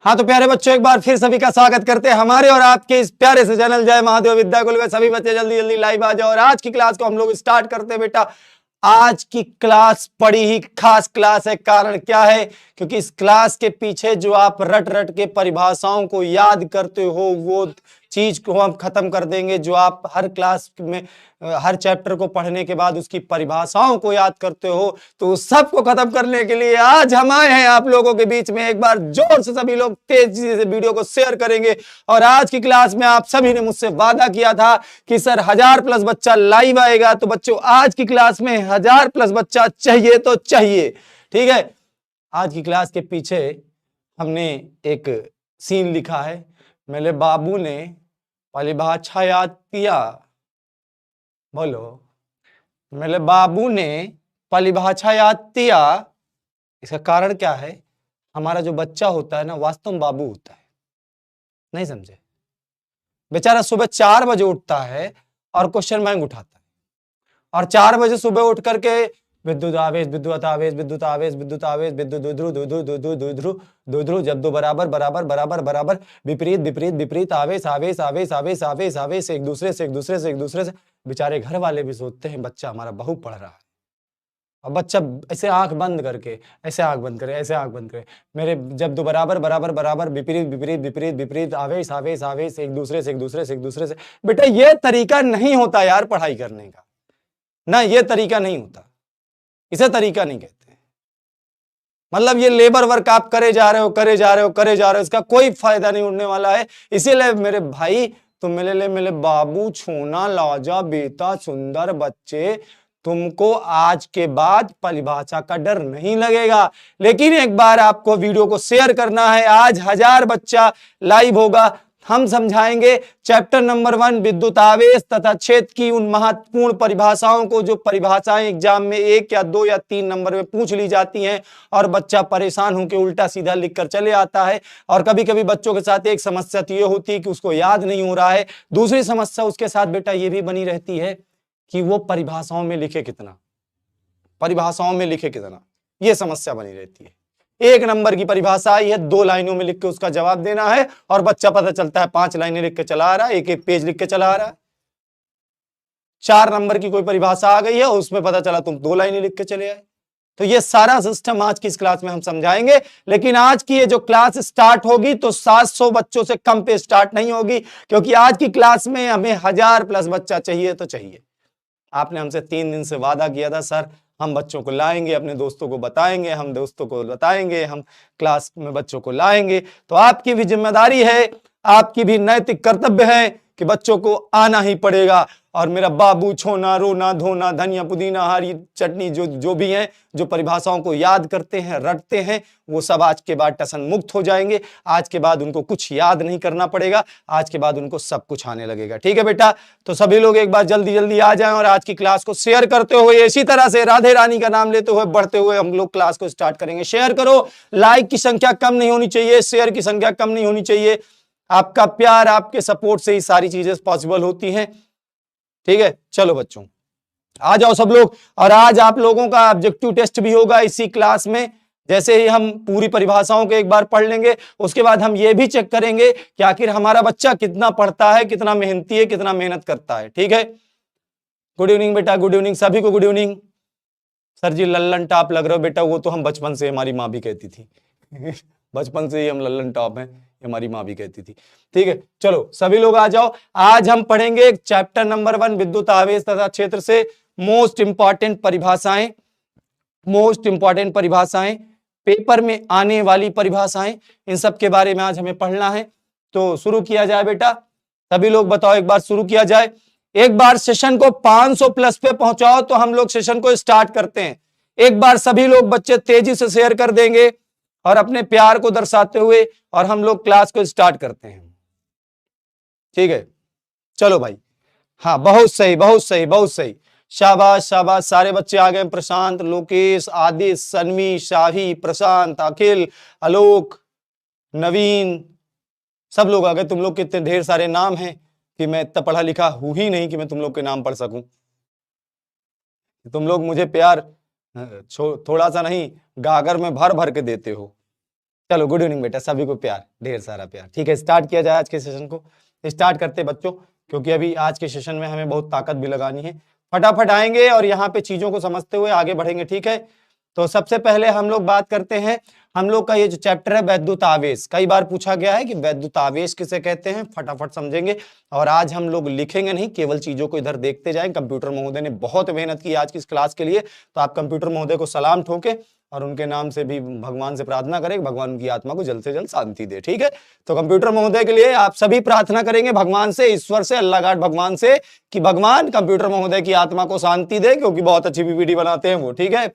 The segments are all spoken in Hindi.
हाँ तो प्यारे बच्चों, एक बार फिर सभी का स्वागत करते हैं हमारे और आपके इस प्यारे से चैनल जय महादेव विद्याकुल में। सभी बच्चे जल्दी जल्दी लाइव आ जाओ और आज की क्लास को हम लोग स्टार्ट करते हैं। बेटा आज की क्लास बड़ी ही खास क्लास है। कारण क्या है? क्योंकि इस क्लास के पीछे जो आप रट रट के परिभाषाओं को याद करते हो वो चीज को हम खत्म कर देंगे। जो आप हर क्लास में हर चैप्टर को पढ़ने के बाद उसकी परिभाषाओं को याद करते हो, तो उस सब को खत्म करने के लिए आज हम आए हैं आप लोगों के बीच में। एक बार जोर से सभी लोग तेजी से वीडियो को शेयर करेंगे। और आज की क्लास में आप सभी ने मुझसे वादा किया था कि सर 1000+ बच्चा लाइव आएगा, तो बच्चों आज की क्लास में 1000+ बच्चा चाहिए तो चाहिए। ठीक है, आज की क्लास के पीछे हमने एक सीन लिखा है। मेरे बाबू ने परिभाषा याद किया। बोलो, मेरे बाबू ने परिभाषा याद किया। इसका कारण क्या है? हमारा जो बच्चा होता है ना, वास्तव में बाबू होता है। नहीं समझे? बेचारा सुबह 4 बजे उठता है और क्वेश्चन बैंक उठाता है, और 4 बजे सुबह उठ करके विद्युत आवेश, विद्युत आवेश, विद्युत आवेश, विद्युत आवेश, विद्युत द्विध्रुव, द्विध्रुव, द्विध्रुव, द्विध्रुव, द्विध्रुव, जब दो बराबर बराबर बराबर बराबर, विपरीत विपरीत विपरीत, आवेश आवेश आवेश आवेश आवेश आवेश, एक दूसरे से एक दूसरे से एक दूसरे से। बेचारे घर वाले भी सोचते हैं बच्चा हमारा बहु पढ़ रहा है, और बच्चा ऐसे आंख बंद करके, ऐसे आंख बंद करे, ऐसे आंख बंद करे, मेरे जब दो बराबर बराबर बराबर, विपरीत विपरीत विपरीत विपरीत, आवेश आवेश आवेश, एक दूसरे से एक दूसरे से एक दूसरे से। बेटा ये तरीका नहीं होता यार पढ़ाई करने का, ना ये तरीका नहीं होता, इसे तरीका नहीं कहते। मतलब ये लेबर वर्क आप करे जा रहे हो, करे जा रहे हो, करे जा रहे हो, इसका कोई फायदा नहीं उड़ने वाला है। इसीलिए मेरे भाई, तुम मेरे लिए, मेरे बाबू, छोना, लाजा, बेटा, सुंदर बच्चे, तुमको आज के बाद परिभाषा का डर नहीं लगेगा। लेकिन एक बार आपको वीडियो को शेयर करना है। आज 1000 बच्चा लाइव होगा। हम समझाएंगे चैप्टर नंबर 1 विद्युत आवेश तथा क्षेत्र की उन महत्वपूर्ण परिभाषाओं को, जो परिभाषाएं एग्जाम में 1 या 2 या 3 नंबर में पूछ ली जाती हैं और बच्चा परेशान होकर उल्टा सीधा लिखकर चले आता है। और कभी कभी बच्चों के साथ एक समस्या तो ये होती है कि उसको याद नहीं हो रहा है। दूसरी समस्या उसके साथ बेटा ये भी बनी रहती है कि वो परिभाषाओं में लिखे कितना, परिभाषाओं में लिखे कितना, ये समस्या बनी रहती है। 1 नंबर की परिभाषा आई है, 2 लाइनों में लिख के उसका जवाब देना है, और बच्चा पता चलता है 5 लाइनें लिख के चला आ रहा है, एक पेज लिख के चला आ रहा है। 4 नंबर की कोई परिभाषा आ गई है, उसमें पता चला तुम 2 लाइनें लिख के चले आए। तो ये सारा सिस्टम आज की इस क्लास में हम समझाएंगे। लेकिन आज की ये जो क्लास स्टार्ट होगी तो 700 बच्चों से कम पे स्टार्ट नहीं होगी, क्योंकि आज की क्लास में हमें 1000+ बच्चा चाहिए तो चाहिए। आपने हमसे 3 दिन से वादा किया था, सर हम बच्चों को लाएंगे, अपने दोस्तों को बताएंगे, हम दोस्तों को बताएंगे, हम क्लास में बच्चों को लाएंगे। तो आपकी भी जिम्मेदारी है, आपकी भी नैतिक कर्तव्य है कि बच्चों को आना ही पड़ेगा। और मेरा बाबू, छोना, रोना, धोना, धनिया, पुदीना, हरी चटनी, जो भी हैं, जो परिभाषाओं को याद करते हैं, रटते हैं, वो सब आज के बाद टसन मुक्त हो जाएंगे। आज के बाद उनको कुछ याद नहीं करना पड़ेगा, आज के बाद उनको सब कुछ आने लगेगा। ठीक है बेटा? तो सभी लोग एक बार जल्दी जल्दी आ जाएं और आज की क्लास को शेयर करते हुए, इसी तरह से राधे रानी का नाम लेते हुए बढ़ते हुए हम लोग क्लास को स्टार्ट करेंगे। शेयर करो, लाइक की संख्या कम नहीं होनी चाहिए, शेयर की संख्या कम नहीं होनी चाहिए। आपका प्यार, आपके सपोर्ट से ही सारी चीजें पॉसिबल होती हैं। ठीक है, चलो बच्चों आ जाओ सब लोग। और आज आप लोगों का ऑब्जेक्टिव टेस्ट भी होगा इसी क्लास में। जैसे ही हम पूरी परिभाषाओं को एक बार पढ़ लेंगे, उसके बाद हम ये भी चेक करेंगे कि आखिर हमारा बच्चा कितना पढ़ता है, कितना मेहनती है, कितना मेहनत करता है। ठीक है, गुड इवनिंग बेटा, गुड इवनिंग सभी को, गुड इवनिंग। सर जी लल्लन टॉप लग रहे हो बेटा, वो तो हम बचपन से, हमारी माँ भी कहती थी बचपन से ही हम लल्लन टॉप हैं, हमारी माँ भी कहती थी। ठीक है, चलो सभी लोग आ जाओ। आज हम पढ़ेंगे चैप्टर नंबर 1 विद्युत आवेश तथा क्षेत्र से मोस्ट इंपॉर्टेंट परिभाषाएं, मोस्ट इंपॉर्टेंट परिभाषाएं, पेपर में आने वाली परिभाषाएं, इन सब के बारे में आज हमें पढ़ना है। तो शुरू किया जाए बेटा, सभी लोग बताओ, एक बार शुरू किया जाए। एक बार सेशन को 500+ पे पहुंचाओ तो हम लोग सेशन को स्टार्ट करते हैं। एक बार सभी लोग बच्चे तेजी से शेयर कर देंगे और अपने प्यार को दर्शाते हुए, और हम लोग क्लास को स्टार्ट करते हैं। ठीक है, चलो भाई। हाँ, बहुत सही, बहुत सही, बहुत सही, शाबाश शाबाश, सारे बच्चे आ गए। प्रशांत, लोकेश, आदित्य, सन्वी, शाही, प्रशांत, अखिल, आलोक, नवीन, सब लोग आ गए। तुम लोग कितने ढेर सारे नाम हैं कि मैं इतना पढ़ा लिखा हूं ही नहीं कि मैं तुम लोग के नाम पढ़ सकूं। तुम लोग मुझे प्यार थोड़ा सा नहीं, गागर में भर भर के देते हो। चलो गुड इवनिंग बेटा, सभी को प्यार, ढेर सारा प्यार। ठीक है, स्टार्ट किया जाए आज के सेशन को। स्टार्ट करते बच्चों, क्योंकि अभी आज के सेशन में हमें बहुत ताकत भी लगानी है। फटाफट आएंगे और यहाँ पे चीजों को समझते हुए आगे बढ़ेंगे। ठीक है, तो सबसे पहले हम लोग बात करते हैं, हम लोग का ये जो चैप्टर है वैद्युत आवेश, कई बार पूछा गया है कि वैद्युत आवेश किसे कहते हैं, फटाफट समझेंगे। और आज हम लोग लिखेंगे नहीं, केवल चीजों को इधर देखते जाएं। कंप्यूटर महोदय ने बहुत मेहनत की आज की इस क्लास के लिए, तो आप कंप्यूटर महोदय को सलाम ठोके और उनके नाम से भी भगवान से प्रार्थना करें, भगवान उनकी आत्मा को जल्द से जल्द शांति दे। ठीक है, तो कंप्यूटर महोदय के लिए आप सभी प्रार्थना करेंगे भगवान से, ईश्वर से, अल्लाह गाड भगवान से, कि भगवान कंप्यूटर महोदय की आत्मा को शांति दे, क्योंकि बहुत अच्छी पीपीटी बनाते हैं वो। ठीक है,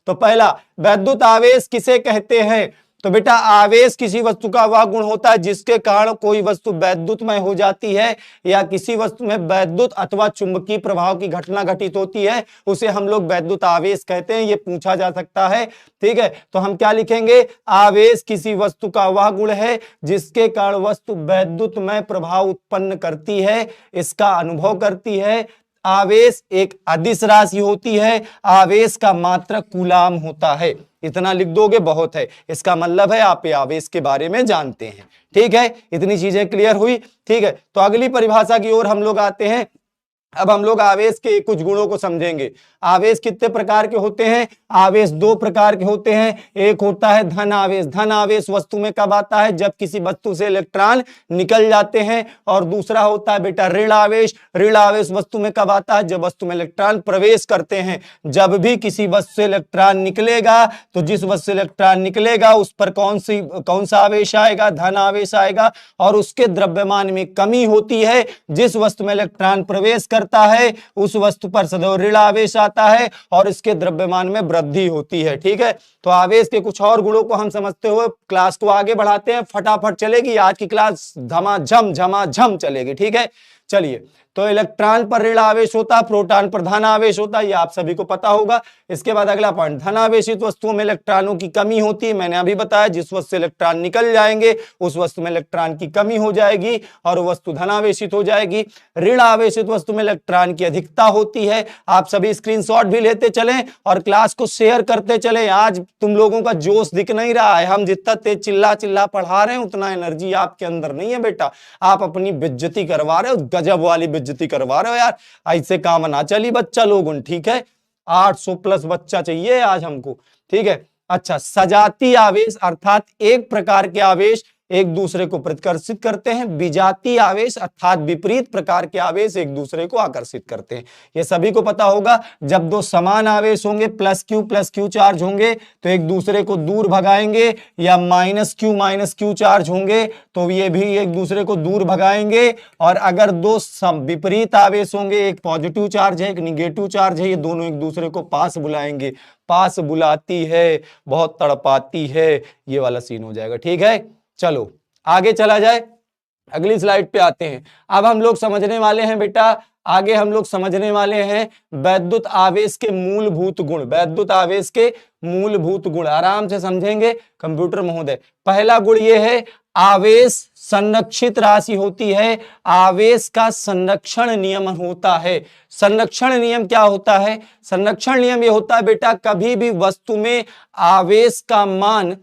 तो पहला, वैद्युत आवेश किसे कहते हैं? तो बेटा आवेश किसी वस्तु का वह गुण होता है जिसके कारण कोई वस्तु वैद्युतमय हो जाती है, या किसी वस्तु में वैद्युत अथवा चुंबकीय प्रभाव की घटना घटित होती है, उसे हम लोग वैद्युत आवेश कहते हैं। ये पूछा जा सकता है। ठीक है, तो हम क्या लिखेंगे? आवेश किसी वस्तु का वह गुण है जिसके कारण वस्तु वैद्युतमय प्रभाव उत्पन्न करती है, इसका अनुभव करती है। आवेश एक अदिश राशि होती है, आवेश का मात्रक कूलाम होता है। इतना लिख दोगे बहुत है, इसका मतलब है आप आवेश के बारे में जानते हैं। ठीक है, इतनी चीजें क्लियर हुई। ठीक है, तो अगली परिभाषा की ओर हम लोग आते हैं। अब हम लोग आवेश के कुछ गुणों को समझेंगे। आवेश कितने प्रकार के होते हैं? आवेश दो प्रकार के होते हैं। एक होता है धन आवेश। धन आवेश वस्तु में कब आता है? जब किसी वस्तु से इलेक्ट्रॉन निकल जाते हैं। और दूसरा होता है बेटा ऋण आवेश। ऋण आवेश वस्तु में कब आता है? जब वस्तु में इलेक्ट्रॉन प्रवेश करते हैं। जब भी किसी वस्तु से इलेक्ट्रॉन निकलेगा, तो जिस वस्तु से इलेक्ट्रॉन निकलेगा उस पर कौन सा आवेश आएगा? धन आवेश आएगा। और उसके द्रव्यमान में कमी होती है। जिस वस्तु में इलेक्ट्रॉन प्रवेश करता है उस वस्तु पर सदैव ऋण आवेश आता है और इसके द्रव्यमान में वृद्धि होती है। ठीक है, तो आवेश के कुछ और गुणों को हम समझते हुए क्लास को आगे बढ़ाते हैं। फटाफट चलेगी आज की क्लास, झमाझम चलेगी। ठीक है, चलिए, तो इलेक्ट्रॉन पर ऋण आवेश होता है, प्रोटॉन पर धन आवेश होता है, ये आप सभी को पता होगा। इसके बाद अगला पॉइंट, धन आवेशित वस्तुओं में इलेक्ट्रॉनों की कमी होती है। मैंने अभी बताया जिस वस्तु से इलेक्ट्रॉन निकल जाएंगे उस वस्तु में इलेक्ट्रॉन की कमी हो जाएगी और वस्तु धन आवेशित हो जाएगी। ऋण आवेशित वस्तु में इलेक्ट्रॉन की अधिकता होती है। आप सभी स्क्रीनशॉट भी लेते चलें और क्लास को शेयर करते चलें। आज तुम लोगों का जोश दिख नहीं रहा है, हम जितना तेज चिल्ला पढ़ा रहे हैं उतना एनर्जी आपके अंदर नहीं है बेटा। आप अपनी बेइज्जती करवा रहे हो, गजब वाली बेइज्जती करवा रहे हो यार। ऐसे काम ना चली बच्चा लोगों। ठीक है, 800 प्लस बच्चा चाहिए आज हमको। ठीक है, अच्छा, सजातीय आवेश अर्थात एक प्रकार के आवेश एक दूसरे को प्रतिकर्षित करते हैं। विजातीय आवेश अर्थात विपरीत प्रकार के आवेश एक दूसरे को आकर्षित करते हैं। ये सभी को पता होगा, जब दो समान आवेश होंगे प्लस क्यू चार्ज होंगे तो एक दूसरे को दूर भगाएंगे, या माइनस क्यू चार्ज होंगे तो ये भी एक दूसरे को दूर भगाएंगे। और अगर दो विपरीत आवेश होंगे, एक पॉजिटिव चार्ज है एक निगेटिव चार्ज है, ये दोनों एक दूसरे को पास बुलाएंगे। पास बुलाती है, बहुत तड़पाती है, ये वाला सीन हो जाएगा। ठीक है, चलो आगे चला जाए, अगली स्लाइड पे आते हैं। अब हम लोग समझने वाले हैं बेटा, आगे हम लोग समझने वाले हैं वैद्युत आवेश के मूलभूत गुण। वैद्युत आवेश के मूलभूत गुण आराम से समझेंगे कंप्यूटर महोदय। पहला गुण ये है, आवेश संरक्षित राशि होती है। आवेश का संरक्षण नियम होता है। संरक्षण नियम क्या होता है? संरक्षण नियम ये होता है बेटा, कभी भी वस्तु में आवेश का मान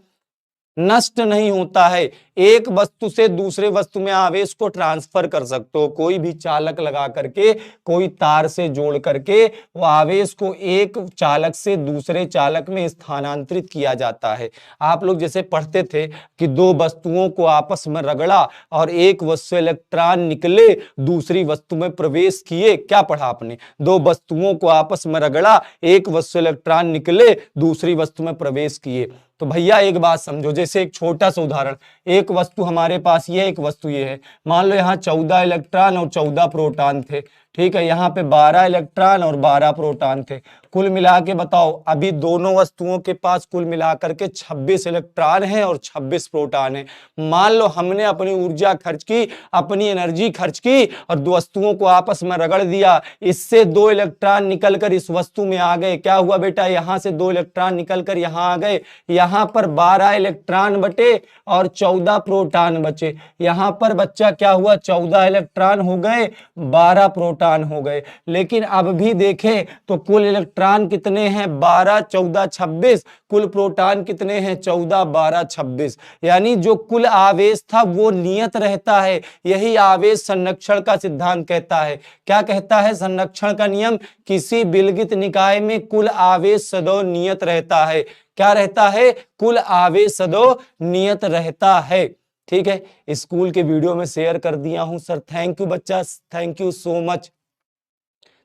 नष्ट नहीं होता है। एक वस्तु से दूसरे वस्तु में आवेश को ट्रांसफर कर सकते हो, कोई भी चालक लगा करके, कोई तार से जोड़ करके वो आवेश को एक चालक से दूसरे चालक में स्थानांतरित किया जाता है। आप लोग जैसे पढ़ते थे कि दो वस्तुओं को आपस में रगड़ा और एक वस्तु से इलेक्ट्रॉन निकले दूसरी वस्तु में प्रवेश किए। क्या पढ़ा आपने? दो वस्तुओं को आपस में रगड़ा, एक वस्तु से इलेक्ट्रॉन निकले दूसरी वस्तु में प्रवेश किए। तो भैया एक बात समझो, जैसे एक छोटा सा उदाहरण, एक वस्तु हमारे पास ये, एक वस्तु ये है। मान लो यहाँ 14 इलेक्ट्रॉन और 14 प्रोटॉन थे। ठीक है, यहाँ पे 12 इलेक्ट्रॉन और 12 प्रोटॉन थे। कुल मिला के बताओ, अभी दोनों वस्तुओं के पास कुल मिलाकर के 26 इलेक्ट्रॉन है और 26 प्रोटॉन है। मान लो हमने अपनी ऊर्जा खर्च की, अपनी एनर्जी खर्च की और दो वस्तुओं को आपस में रगड़ दिया। इससे 2 इलेक्ट्रॉन निकलकर इस वस्तु में आ गए। क्या हुआ बेटा? यहाँ से 2 इलेक्ट्रॉन निकलकर यहाँ आ गए। यहाँ पर 12 इलेक्ट्रॉन बटे और 14 प्रोटॉन बचे। यहाँ पर बच्चा क्या हुआ? 14 इलेक्ट्रॉन हो गए, 12 प्रोटॉन प्रोटॉन हो गए। लेकिन अब भी देखें तो कुल इलेक्ट्रॉन कितने हैं, 12, 14, 26। कुल प्रोटॉन कितने हैं, 14, 12, 26। यानी जो कुल आवेश था वो नियत रहता है। यही आवेश संरक्षण का सिद्धांत कहता है। क्या कहता है संरक्षण का नियम? किसी विलगित निकाय में कुल आवेश सदैव नियत रहता है। क्या रहता है? कुल आवेश सदैव नियत रहता है। ठीक है, स्कूल के वीडियो में शेयर कर दिया हूं सर। थैंक यू बच्चा, thank you so much,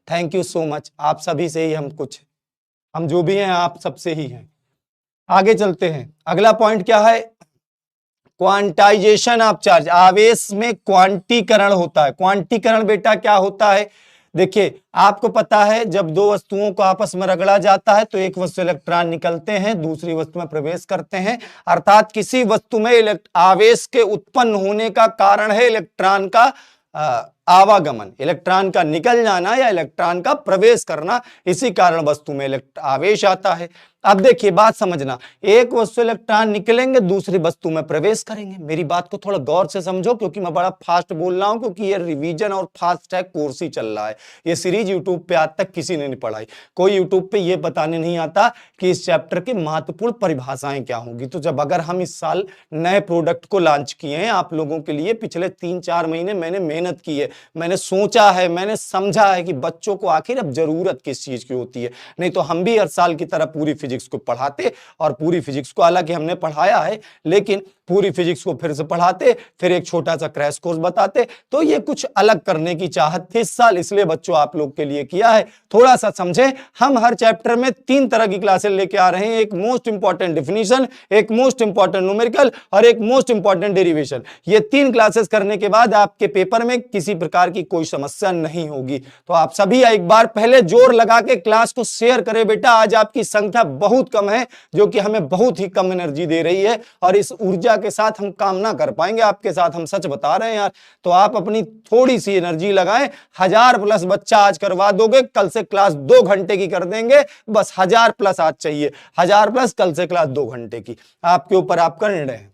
thank you so much. आप सभी से ही हम जो भी हैं आप सबसे ही हैं। आगे चलते हैं, अगला पॉइंट क्या है? Quantization of charge. आवेश में क्वांटीकरण होता है। क्वांटीकरण बेटा क्या होता है? देखिए आपको पता है जब दो वस्तुओं को आपस में रगड़ा जाता है तो एक वस्तु इलेक्ट्रॉन निकलते हैं, दूसरी वस्तु में प्रवेश करते हैं। अर्थात किसी वस्तु में आवेश के उत्पन्न होने का कारण है इलेक्ट्रॉन का आवागमन, इलेक्ट्रॉन का निकल जाना या इलेक्ट्रॉन का प्रवेश करना। इसी कारण वस्तु में आवेश आता है। अब देखिए बात समझना, एक वस्तु इलेक्ट्रॉन निकलेंगे, दूसरी वस्तु में प्रवेश करेंगे। मेरी बात को थोड़ा गौर से समझो क्योंकि मैं बड़ा फास्ट बोल रहा हूं, क्योंकि ये रिवीजन और फास्ट ट्रैक कोर्स ही चल रहा है। ये सीरीज यूट्यूब पे आज तक किसी ने नहीं पढ़ाई। कोई यूट्यूब पे ये बताने नहीं आता कि इस चैप्टर की महत्वपूर्ण परिभाषाएं क्या होंगी। तो जब अगर हम इस साल नए प्रोडक्ट को लॉन्च किए हैं आप लोगों के लिए, पिछले 3-4 महीने मैंने मेहनत की है, मैंने सोचा है, मैंने समझा है कि बच्चों को आखिर अब जरूरत किस चीज की होती है। नहीं तो हम भी हर साल की तरह पूरी फिजिक्स को पढ़ाते, और पूरी फिजिक्स को हालांकि हमने पढ़ाया है लेकिन पूरी फिजिक्स को फिर से पढ़ाते, फिर एक छोटा सा क्रैश कोर्स बताते। तो ये कुछ अलग करने की चाहत थी इस साल, इसलिए बच्चों आप लोग के लिए किया है। थोड़ा सा समझे, हम हर चैप्टर में 3 तरह की क्लासेस लेके आ रहे हैं। एक मोस्ट इंपॉर्टेंट डिफिनीशन, एक मोस्ट इंपॉर्टेंट न्यूमेरिकल और एक मोस्ट इंपॉर्टेंट डेरिवेशन। ये 3 क्लासेस करने के बाद आपके पेपर में किसी प्रकार की कोई समस्या नहीं होगी। तो आप सभी एक बार पहले जोर लगा के क्लास को शेयर करें बेटा। आज आपकी संख्या बहुत कम है जो कि हमें बहुत ही कम एनर्जी दे रही है, और इस ऊर्जा के साथ हम काम ना कर पाएंगे आपके साथ, हम सच बता रहे हैं यार। तो आप अपनी थोड़ी सी एनर्जी लगाएं। 1000+ बच्चा आज करवा दोगे, कल से क्लास 2 घंटे की कर देंगे। बस 1000+ आज चाहिए, 1000+, कल से क्लास 2 घंटे की। आपके ऊपर आपका निर्णय है।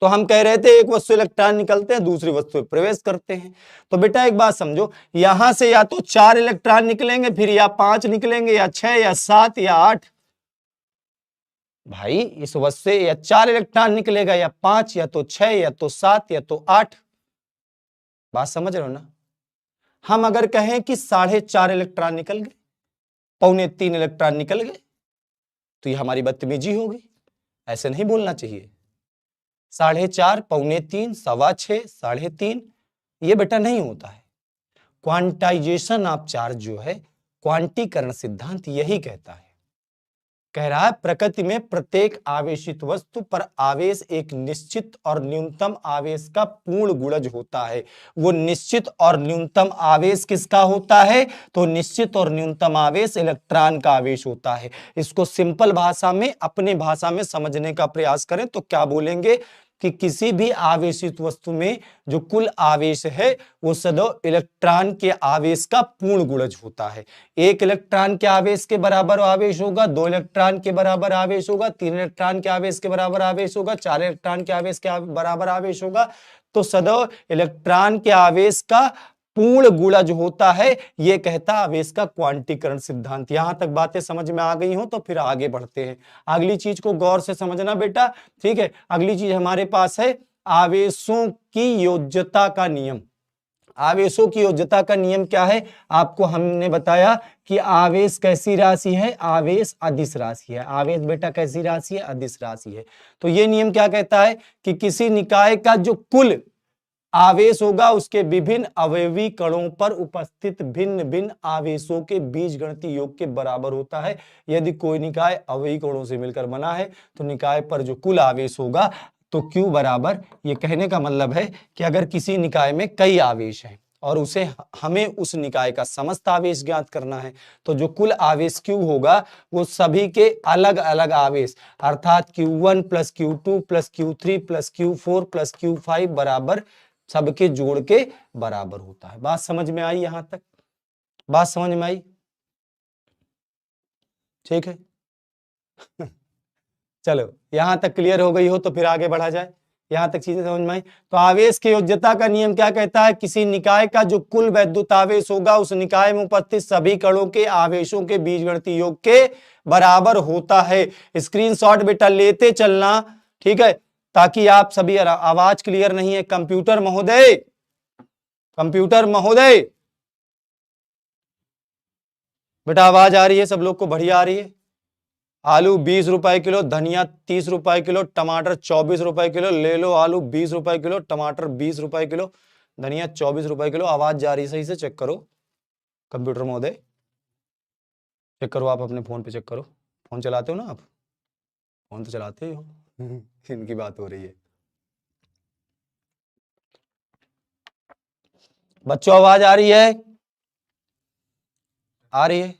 तो हम कह रहे थे एक वस्तु इलेक्ट्रॉन निकलते हैं, दूसरी वस्तु में प्रवेश करते हैं। तो बेटा एक बात समझो, यहां से या तो 4 इलेक्ट्रॉन निकलेंगे, फिर या 5 निकलेंगे, या 6 या 7 या 8। भाई इस वस्तु से या 4 इलेक्ट्रॉन निकलेगा, या 5, या तो 6, या तो 7, या तो 8। बात समझ रहे हो ना? हम अगर कहें कि 4.5 इलेक्ट्रॉन निकल गए, 2.25 इलेक्ट्रॉन निकल गए, तो ये हमारी बदतमीजी होगी। ऐसे नहीं बोलना चाहिए। 4.5, 2.25, 6.25, 3.5, ये बेटा नहीं होता है। क्वांटाइजेशन ऑफ चार्ज जो है, क्वांटीकरण सिद्धांत यही कहता है। कह रहा है प्रकृति में प्रत्येक आवेशित वस्तु पर आवेश एक निश्चित और न्यूनतम आवेश का पूर्ण गुणज होता है। वो निश्चित और न्यूनतम आवेश किसका होता है? तो निश्चित और न्यूनतम आवेश इलेक्ट्रॉन का आवेश होता है। इसको सिंपल भाषा में, अपने भाषा में समझने का प्रयास करें तो क्या बोलेंगे कि किसी भी आवेशित वस्तु में जो कुल आवेश है वो सदैव इलेक्ट्रॉन के आवेश का पूर्ण गुणज होता है। 1 इलेक्ट्रॉन के आवेश के बराबर आवेश होगा, 2 इलेक्ट्रॉन के बराबर आवेश होगा, 3 इलेक्ट्रॉन के आवेश के बराबर आवेश होगा, 4 इलेक्ट्रॉन के आवेश के बराबर आवेश होगा। तो सदैव इलेक्ट्रॉन के आवेश का पूर्ण गुणज होता है, यह कहता आवेश का क्वांटीकरण सिद्धांत। यहां तक बातें समझ में आ गई हो तो फिर आगे बढ़ते हैं। अगली चीज को गौर से समझना बेटा, ठीक है। अगली चीज हमारे पास है आवेशों की योज्यता का नियम। आवेशों की योज्यता का नियम क्या है? आपको हमने बताया कि आवेश कैसी राशि है? आवेश अदिश राशि है। आवेश बेटा कैसी राशि है? अदिश राशि है। तो ये नियम क्या कहता है कि किसी निकाय का जो कुल आवेश होगा उसके विभिन्न अवयवी कणों पर उपस्थित भिन्न भिन्न आवेशों के बीजगणितीय योग के बराबर होता है। यदि कोई निकाय अवयवी कणों से मिलकर बना है तो निकाय पर जो कुल आवेश होगा तो Q बराबर, ये कहने का मतलब है कि अगर किसी निकाय में कई आवेश हैं और उसे हमें उस निकाय का समस्त आवेश ज्ञात करना है, तो जो कुल आवेश Q होगा वो सभी के अलग अलग आवेश अर्थात Q1 + Q2 + Q3 + Q4 + Q5 बराबर सबके जोड़ के बराबर होता है। बात समझ में आई? यहां तक बात समझ में आई? ठीक है। चलो यहां तक क्लियर हो गई हो तो फिर आगे बढ़ा जाए। यहां तक चीजें समझ में आई। तो आवेश की योज्यता का नियम क्या कहता है, किसी निकाय का जो कुल वैद्युत आवेश होगा उस निकाय में उपस्थित सभी कणों के आवेशों के बीजगणितीय योग के बराबर होता है। स्क्रीनशॉट बेटा लेते चलना, ठीक है, ताकि आप सभी, आवाज क्लियर नहीं है कंप्यूटर महोदय, कंप्यूटर महोदय, बेटा आवाज आ रही है सब लोग को, बढ़िया आ रही है। आलू 20 रुपए किलो, धनिया 30 रुपए किलो, टमाटर 24 रुपए किलो, ले लो आलू 20 रुपए किलो, टमाटर 20 रुपए किलो, धनिया 24 रुपए किलो। आवाज जा रही, सही से चेक करो कंप्यूटर महोदय, चेक करो, आप अपने फोन पे चेक करो। फोन चलाते हो ना आप, फोन तो चलाते ही हो इनकी बात हो रही है। बच्चों आवाज आ रही है, आ रही है,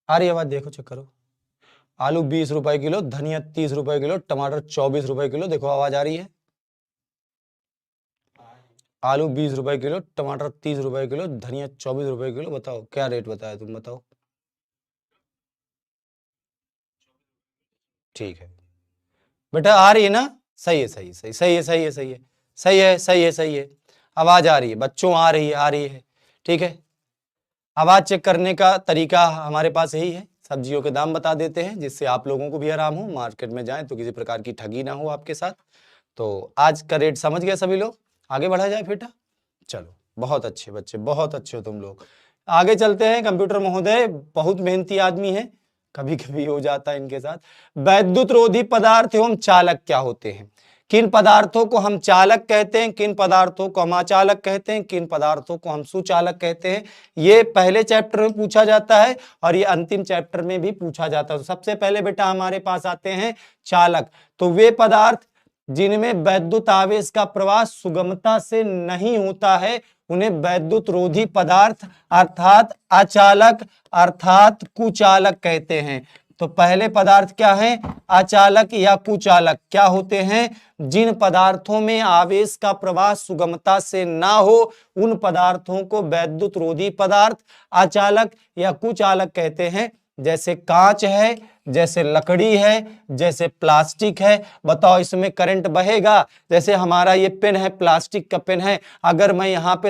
आ रही है आवाज, देखो चेक करो। आलू 20 रुपए किलो, धनिया 30 रुपए किलो, टमाटर 24 रुपए किलो, देखो आवाज आ रही है। आलू 20 रुपए किलो, टमाटर 30 रुपए किलो, धनिया 24 रुपए किलो। बताओ क्या रेट बताया, तुम बताओ। ठीक है बेटा, आ रही है ना, सही है, सही सही सही है, सही है, सही है, सही है, सही है, सही है, आवाज आ रही है बच्चों, आ रही है, आ रही है, ठीक है। आवाज चेक करने का तरीका हमारे पास यही है, सब्जियों के दाम बता देते हैं जिससे आप लोगों को भी आराम हो, मार्केट में जाएं तो किसी प्रकार की ठगी ना हो आपके साथ। तो आज का रेट समझ गए सभी लोग, आगे बढ़ा जाए बेटा। चलो बहुत अच्छे बच्चे, बहुत अच्छे हो तुम लोग, आगे चलते हैं। कंप्यूटर महोदय बहुत मेहनती आदमी है, कभी कभी हो जाता है इनके साथ। वैद्युत रोधी पदार्थ एवं चालक क्या होते हैं, किन पदार्थों को हम चालक कहते हैं, किन पदार्थों को हम अचालक कहते हैं, किन पदार्थों को हम सुचालक कहते हैं। ये पहले चैप्टर में पूछा जाता है और ये अंतिम चैप्टर में भी पूछा जाता है। तो सबसे पहले बेटा हमारे पास आते हैं चालक। तो वे पदार्थ जिनमें वैद्युत आवेश का प्रवाह सुगमता से नहीं होता है उन्हें वैद्युत रोधी पदार्थ अर्थात अचालक अर्थात कुचालक कहते हैं। तो पहले पदार्थ क्या है, अचालक या कुचालक क्या होते हैं, जिन पदार्थों में आवेश का प्रवाह सुगमता से ना हो उन पदार्थों को वैद्युत रोधी पदार्थ अचालक या कुचालक कहते हैं। जैसे कांच है, जैसे लकड़ी है, जैसे प्लास्टिक है। बताओ इसमें करंट बहेगा, जैसे हमारा ये पेन है, प्लास्टिक का पेन है, अगर मैं यहाँ पे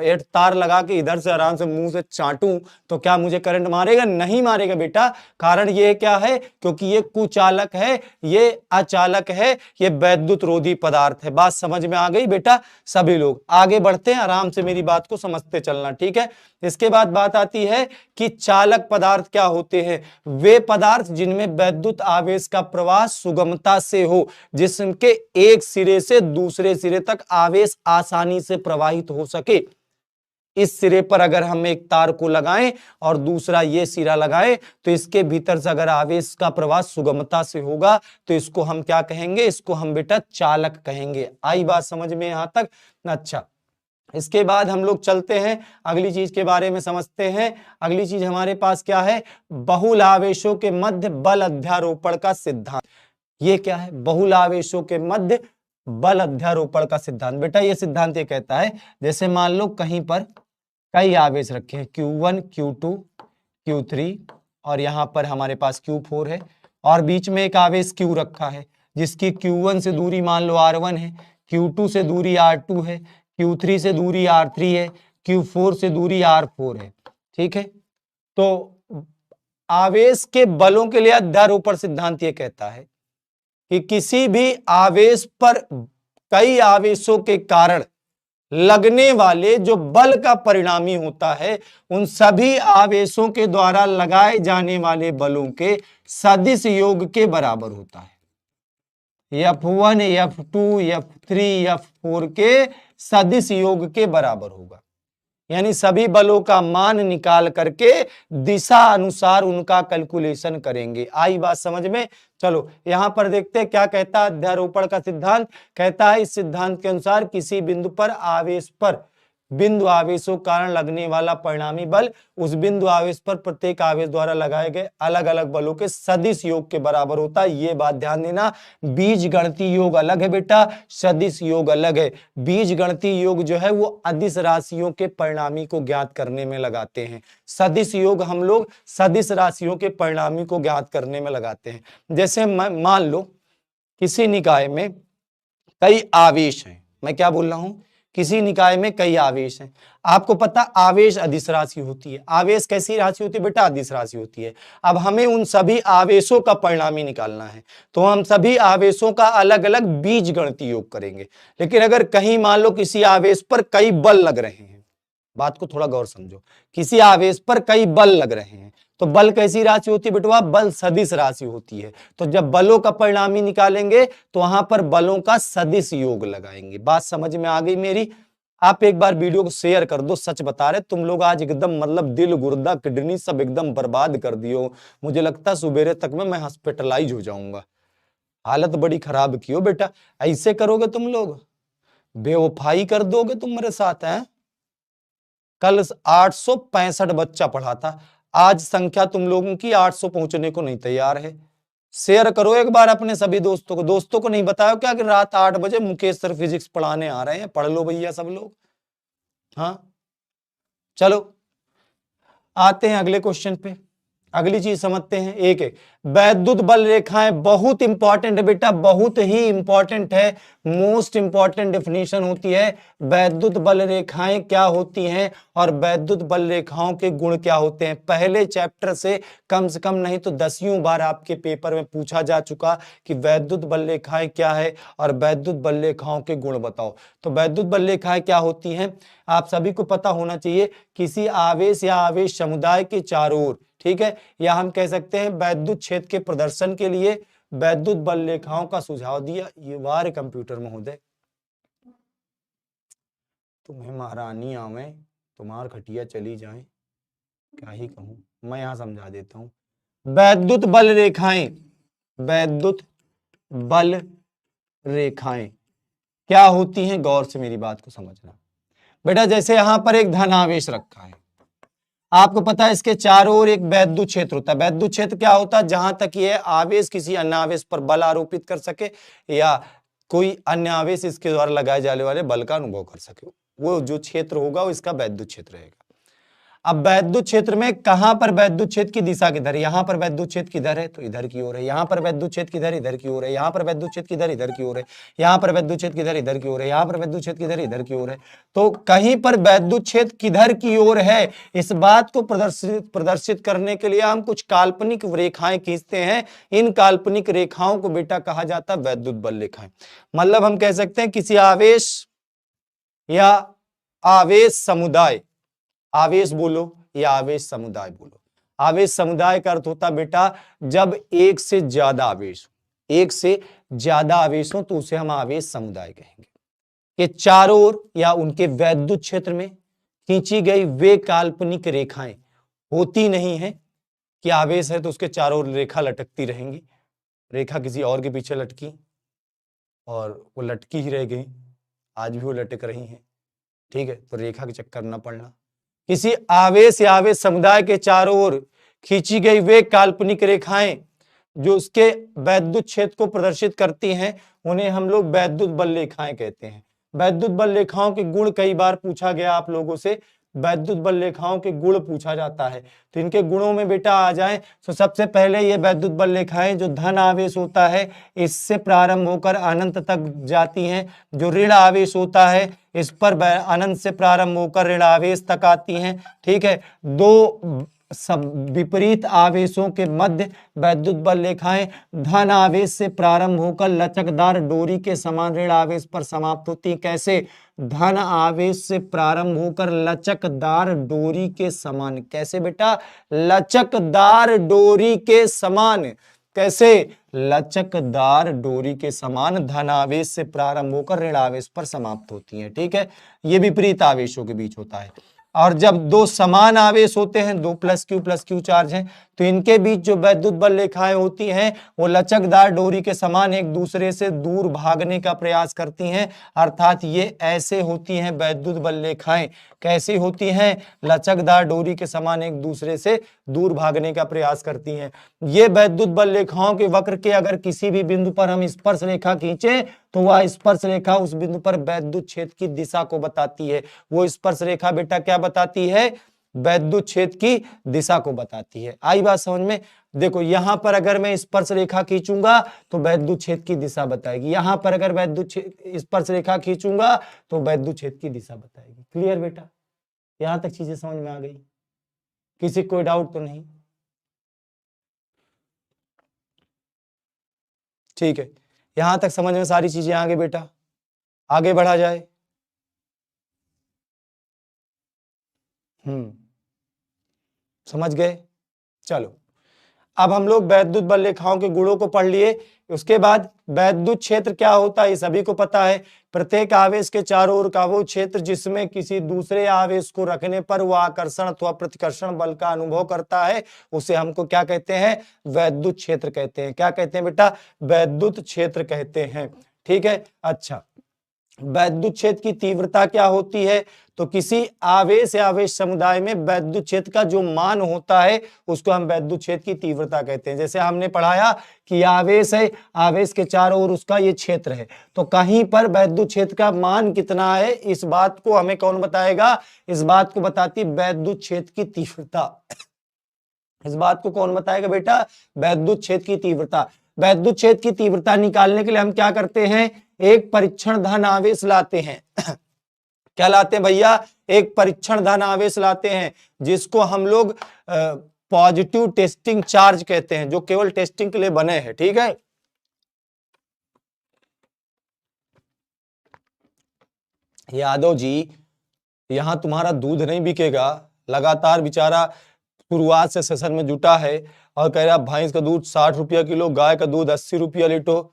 एक तार लगा के इधर से आराम से मुंह से चाटूं तो क्या मुझे करंट मारेगा, नहीं मारेगा बेटा। कारण ये क्या है, क्योंकि ये कुचालक है, ये अचालक है, ये वैद्युत रोधी पदार्थ है। बात समझ में आ गई बेटा, सभी लोग आगे बढ़ते हैं, आराम से मेरी बात को समझते चलना, ठीक है। इसके बाद बात आती है कि चालक पदार्थ क्या होते हैं, वे पदार्थ जिनमें वैद्युत आवेश का प्रवाह सुगमता से हो, जिसके एक सिरे से दूसरे सिरे तक आवेश आसानी से प्रवाहित हो सके। इस सिरे पर अगर हम एक तार को लगाएं और दूसरा ये सिरा लगाएं तो इसके भीतर से अगर आवेश का प्रवाह सुगमता से होगा तो इसको हम क्या कहेंगे, इसको हम बेटा चालक कहेंगे। आई बात समझ में यहां तक? अच्छा, इसके बाद हम लोग चलते हैं, अगली चीज के बारे में समझते हैं। अगली चीज हमारे पास क्या है, बहुल आवेशों के मध्य बल अध्यारोपण का सिद्धांत। ये क्या है, बहुल आवेशों के मध्य बल अध्यारोपण का सिद्धांत। बेटा ये सिद्धांत ये कहता है, जैसे मान लो कहीं पर कई आवेश रखे हैं, Q1, Q2, Q3 और यहां पर हमारे पास Q4 है, और बीच में एक आवेश Q रखा है जिसकी Q1 से दूरी मान लो R1 है, Q2 से दूरी R2 है, Q3 से दूरी R3 है, Q4 से दूरी R4 है, ठीक है। तो आवेश के बलों के लिए अध्यारोपण सिद्धांत ये कहता है कि किसी भी आवेश पर कई आवेशों के कारण लगने वाले जो बल का परिणामी होता है उन सभी आवेशों के द्वारा लगाए जाने वाले बलों के सदिश योग के बराबर होता है। F1, F2, F3, F4 के सदिश योग के बराबर होगा, यानी सभी बलों का मान निकाल करके दिशा अनुसार उनका कैलकुलेशन करेंगे। आई बात समझ में? चलो यहां पर देखते हैं क्या कहता है अध्यारोपण का सिद्धांत। कहता है इस सिद्धांत के अनुसार किसी बिंदु पर आवेश पर बिंदु आवेशों कारण लगने वाला परिणामी बल उस बिंदु आवेश पर प्रत्येक आवेश द्वारा लगाए गए अलग अलग बलों के सदिश योग के बराबर होता है। ये बात ध्यान देना, बीज गणितीय योग अलग है बेटा, सदिश योग अलग है। बीज गणितीय योग जो है वो अदिश राशियों के परिणामी को ज्ञात करने में लगाते हैं, सदिश योग हम लोग सदिश राशियों के परिणामी को ज्ञात करने में लगाते हैं। जैसे मान लो किसी निकाय में कई आवेश हैं। मैं क्या बोल रहा हूं, किसी निकाय में कई आवेश हैं। आपको पता आवेश अदिश राशि होती है। आवेश कैसी राशि होती है बेटा, अदिश राशि होती है। अब हमें उन सभी आवेशों का परिणामी निकालना है, तो हम सभी आवेशों का अलग अलग बीज गणितीय योग करेंगे। लेकिन अगर कहीं मान लो किसी आवेश पर कई बल लग रहे हैं, बात को थोड़ा गौर समझो, किसी आवेश पर कई बल लग रहे हैं, तो बल कैसी राशि होती है बेटवा, बल सदिश राशि होती है। तो जब बलों का परिणामी निकालेंगे तो वहां पर बलों का सदिश योग लगाएंगे। बात समझ में आ गई मेरी? आप एक बार वीडियो को शेयर कर दो। सच बता रहे तुम लोग आज एकदम मतलब दिल गुर्दा किडनी सब एकदम बर्बाद कर दियो। मुझे लगता सुबेरे तक में मैं हॉस्पिटलाइज हो जाऊंगा। हालत बड़ी खराब की हो बेटा। ऐसे करोगे तुम लोग, बेवफाई कर दोगे तुम मेरे साथ हैं। कल 865 बच्चा पढ़ा था, आज संख्या तुम लोगों की 800 पहुंचने को नहीं तैयार है। शेयर करो एक बार अपने सभी दोस्तों को। दोस्तों को नहीं बताया क्या कि रात 8 बजे मुकेश सर फिजिक्स पढ़ाने आ रहे हैं, पढ़ लो भैया सब लोग। हाँ चलो आते हैं अगले क्वेश्चन पे। अगली चीज समझते हैं। एक वैद्युत बल रेखाएं बहुत इंपॉर्टेंट है बेटा, बहुत ही इंपॉर्टेंट है। मोस्ट इंपॉर्टेंट डेफिनेशन होती है वैद्युत बल रेखाएं क्या होती हैं और वैद्युत बल रेखाओं के गुण क्या होते हैं। पहले चैप्टर से कम नहीं तो 10वीं बार आपके पेपर में पूछा जा चुका कि वैद्युत बल रेखाएं क्या है और वैद्युत बल रेखाओं के गुण बताओ। तो वैद्युत बल रेखाएं क्या होती हैं आप सभी को पता होना चाहिए। किसी आवेश या आवेश समुदाय के चारों ओर, ठीक है, या हम कह सकते हैं वैद्युत क्षेत्र के प्रदर्शन के लिए वैद्युत बल रेखाओं का सुझाव दिया। ये वार कंप्यूटर महोदय, तुम्हें महारानी आवे तुम्हार खटिया चली जाए, क्या ही कहूं, मैं यहां समझा देता हूं। वैद्युत बल रेखाएं, वैद्युत बल रेखाएं क्या होती हैं, गौर से मेरी बात को समझना बेटा। जैसे यहां पर एक धनावेश रखा है, आपको पता है इसके चारों ओर एक वैद्युत क्षेत्र होता है। वैद्युत क्षेत्र क्या होता है, जहां तक ये आवेश किसी अन्य आवेश पर बल आरोपित कर सके या कोई अन्य आवेश इसके द्वारा लगाए जाने वाले बल का अनुभव कर सके, वो जो क्षेत्र होगा वो इसका वैद्युत क्षेत्र रहेगा। अब वैद्युत क्षेत्र में कहां पर वैद्युत क्षेत्र की दिशा किधर है, यहां पर वैद्युत क्षेत्र किधर है तो इधर की ओर है, यहां पर वैद्युत क्षेत्र किधर इधर की ओर है, यहां पर वैद्युत क्षेत्र किधर इधर की ओर है, यहां पर वैद्युत क्षेत्र किधर इधर की ओर है, यहां पर वैद्युत क्षेत्र किधर इधर की ओर है। तो कहीं पर वैद्युत क्षेत्र किधर की ओर है, इस बात को प्रदर्शित करने के लिए हम कुछ काल्पनिक रेखाएं खींचते हैं। इन काल्पनिक रेखाओं को बेटा कहा जाता है वैद्युत बल रेखाएं। मतलब हम कह सकते हैं किसी आवेश या आवेश समुदाय, आवेश बोलो या आवेश समुदाय बोलो, आवेश समुदाय का अर्थ होता बेटा जब एक से ज्यादा आवेश, एक से ज्यादा आवेश हो तो उसे हम आवेश समुदाय कहेंगे। कि चारों ओर या उनके वैद्युत क्षेत्र में खींची गई वे काल्पनिक रेखाएं होती नहीं है कि आवेश है तो उसके चारों ओर रेखा लटकती रहेंगी, रेखा किसी और के पीछे लटकी और वो लटकी ही रह गई, आज भी वो लटक रही हैं, ठीक है, तो रेखा के चक्कर न पड़ना। किसी आवेश या आवेश समुदाय के चारों ओर खींची गई वे काल्पनिक रेखाएं जो उसके वैद्युत क्षेत्र को प्रदर्शित करती हैं उन्हें हम लोग वैद्युत बल रेखाएं कहते हैं। वैद्युत बल रेखाओं के गुण कई बार पूछा गया आप लोगों से, वैद्युत बल रेखाओं के गुण पूछा जाता है। तो इनके गुणों में बेटा आ जाए तो सबसे पहले ये वैद्युत बल रेखाएं जो धन आवेश होता है इससे प्रारंभ होकर अनंत तक जाती हैं, जो ऋण आवेश होता है इस पर अनंत से प्रारंभ होकर ऋण आवेश तक आती हैं, ठीक है। दो सब विपरीत आवेशों के मध्य वैद्युत बल रेखाएं धन आवेश से प्रारंभ होकर लचकदार डोरी के समान ऋण आवेश पर समाप्त होती। कैसे, धन आवेश से प्रारंभ होकर लचकदार डोरी के समान। कैसे बेटा, लचकदार डोरी के समान। कैसे, लचकदार डोरी के समान धन आवेश से प्रारंभ होकर ऋण आवेश पर समाप्त होती हैं, ठीक है। ये विपरीत आवेशों के बीच होता है। और जब दो समान आवेश होते हैं, दो प्लस क्यू चार्ज हैं, तो इनके बीच जो वैद्युत बल रेखाएं होती हैं वो लचकदार डोरी के समान एक दूसरे से दूर भागने का प्रयास करती हैं। अर्थात ये ऐसे होती हैं वैद्युत बल रेखाएं। कैसी होती हैं, लचकदार डोरी के समान एक दूसरे से दूर भागने का प्रयास करती हैं। ये वैद्युत बल रेखाओं के वक्र के अगर किसी भी बिंदु पर हम स्पर्श रेखा खींचे तो वह स्पर्श रेखा उस बिंदु पर वैद्युत क्षेत्र की दिशा को बताती है। वो स्पर्श रेखा बेटा क्या बताती है, वैद्युत क्षेत्र की दिशा को बताती है। आई बात समझ में? देखो यहां पर अगर मैं स्पर्श रेखा खींचूंगा तो वैद्युत क्षेत्र की दिशा बताएगी, यहां पर अगर वैद्युत स्पर्श रेखा खींचूंगा तो वैद्युत क्षेत्र की दिशा बताएगी। क्लियर बेटा? यहां तक चीजें समझ में आ गई? किसी कोई डाउट तो नहीं? ठीक है, यहां तक समझ में सारी चीजें आ गई बेटा, आगे बढ़ा जाए। समझ गए? चलो अब हम लोग वैद्युत बल रेखाओं के गुणों को पढ़ लिए। उसके बाद वैद्युत क्षेत्र क्या होता है ये सभी को पता है। प्रत्येक आवेश के चारों ओर का वो क्षेत्र जिसमें किसी दूसरे आवेश को रखने पर वह आकर्षण अथवा प्रतिकर्षण बल का अनुभव करता है, उसे हमको क्या कहते हैं? वैद्युत क्षेत्र कहते हैं। क्या कहते हैं बेटा? वैद्युत क्षेत्र कहते हैं। ठीक है, अच्छा वैद्युत क्षेत्र की तीव्रता क्या होती है? तो किसी आवेश या आवेश समुदाय में वैद्युत क्षेत्र का जो मान होता है उसको हम वैद्युत क्षेत्र की तीव्रता कहते हैं। जैसे हमने पढ़ाया कि आवेश है, आवेश के चारों ओर उसका ये क्षेत्र है, तो कहीं पर वैद्युत क्षेत्र का मान कितना है इस बात को हमें कौन बताएगा? इस बात को बताती वैद्युत क्षेत्र की तीव्रता। इस बात को कौन बताएगा बेटा? वैद्युत क्षेत्र की तीव्रता। वैद्युत क्षेत्र की तीव्रता निकालने के लिए हम क्या करते हैं? एक परीक्षण धन आवेश लाते हैं। क्या लाते हैं भैया? एक परीक्षण धन आवेश लाते हैं जिसको हम लोग पॉजिटिव टेस्टिंग चार्ज कहते हैं, जो केवल टेस्टिंग के लिए बने हैं। ठीक है, यादव जी यहां तुम्हारा दूध नहीं बिकेगा। लगातार बेचारा शुरुआत से सेशन में जुटा है और कह रहा भैंस का दूध 60 रुपया किलो, गाय का दूध 80 रुपया लीटर।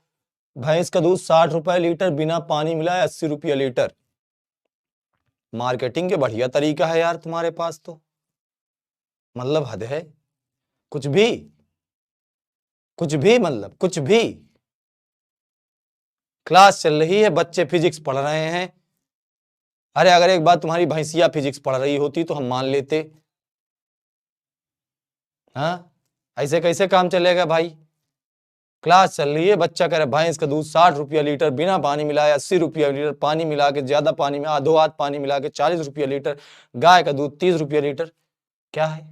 भैंस का दूध 60 रुपया लीटर, बिना पानी मिलाए 80 रुपया लीटर। मार्केटिंग के बढ़िया तरीका है यार तुम्हारे पास, तो मतलब हद है। कुछ भी मतलब कुछ भी। क्लास चल रही है, बच्चे फिजिक्स पढ़ रहे हैं। अरे अगर एक बार तुम्हारी भैंसिया फिजिक्स पढ़ रही होती तो हम मान लेते। हाँ, ऐसे कैसे काम चलेगा भाई? क्लास चल रही है, बच्चा कह रहा है भैंस का दूध 60 रुपया लीटर, बिना पानी मिलाए 80 रुपया लीटर, पानी मिला के ज्यादा पानी में आधो आध पानी मिला के 40 रुपया लीटर, गाय का दूध 30 रुपया लीटर। क्या है?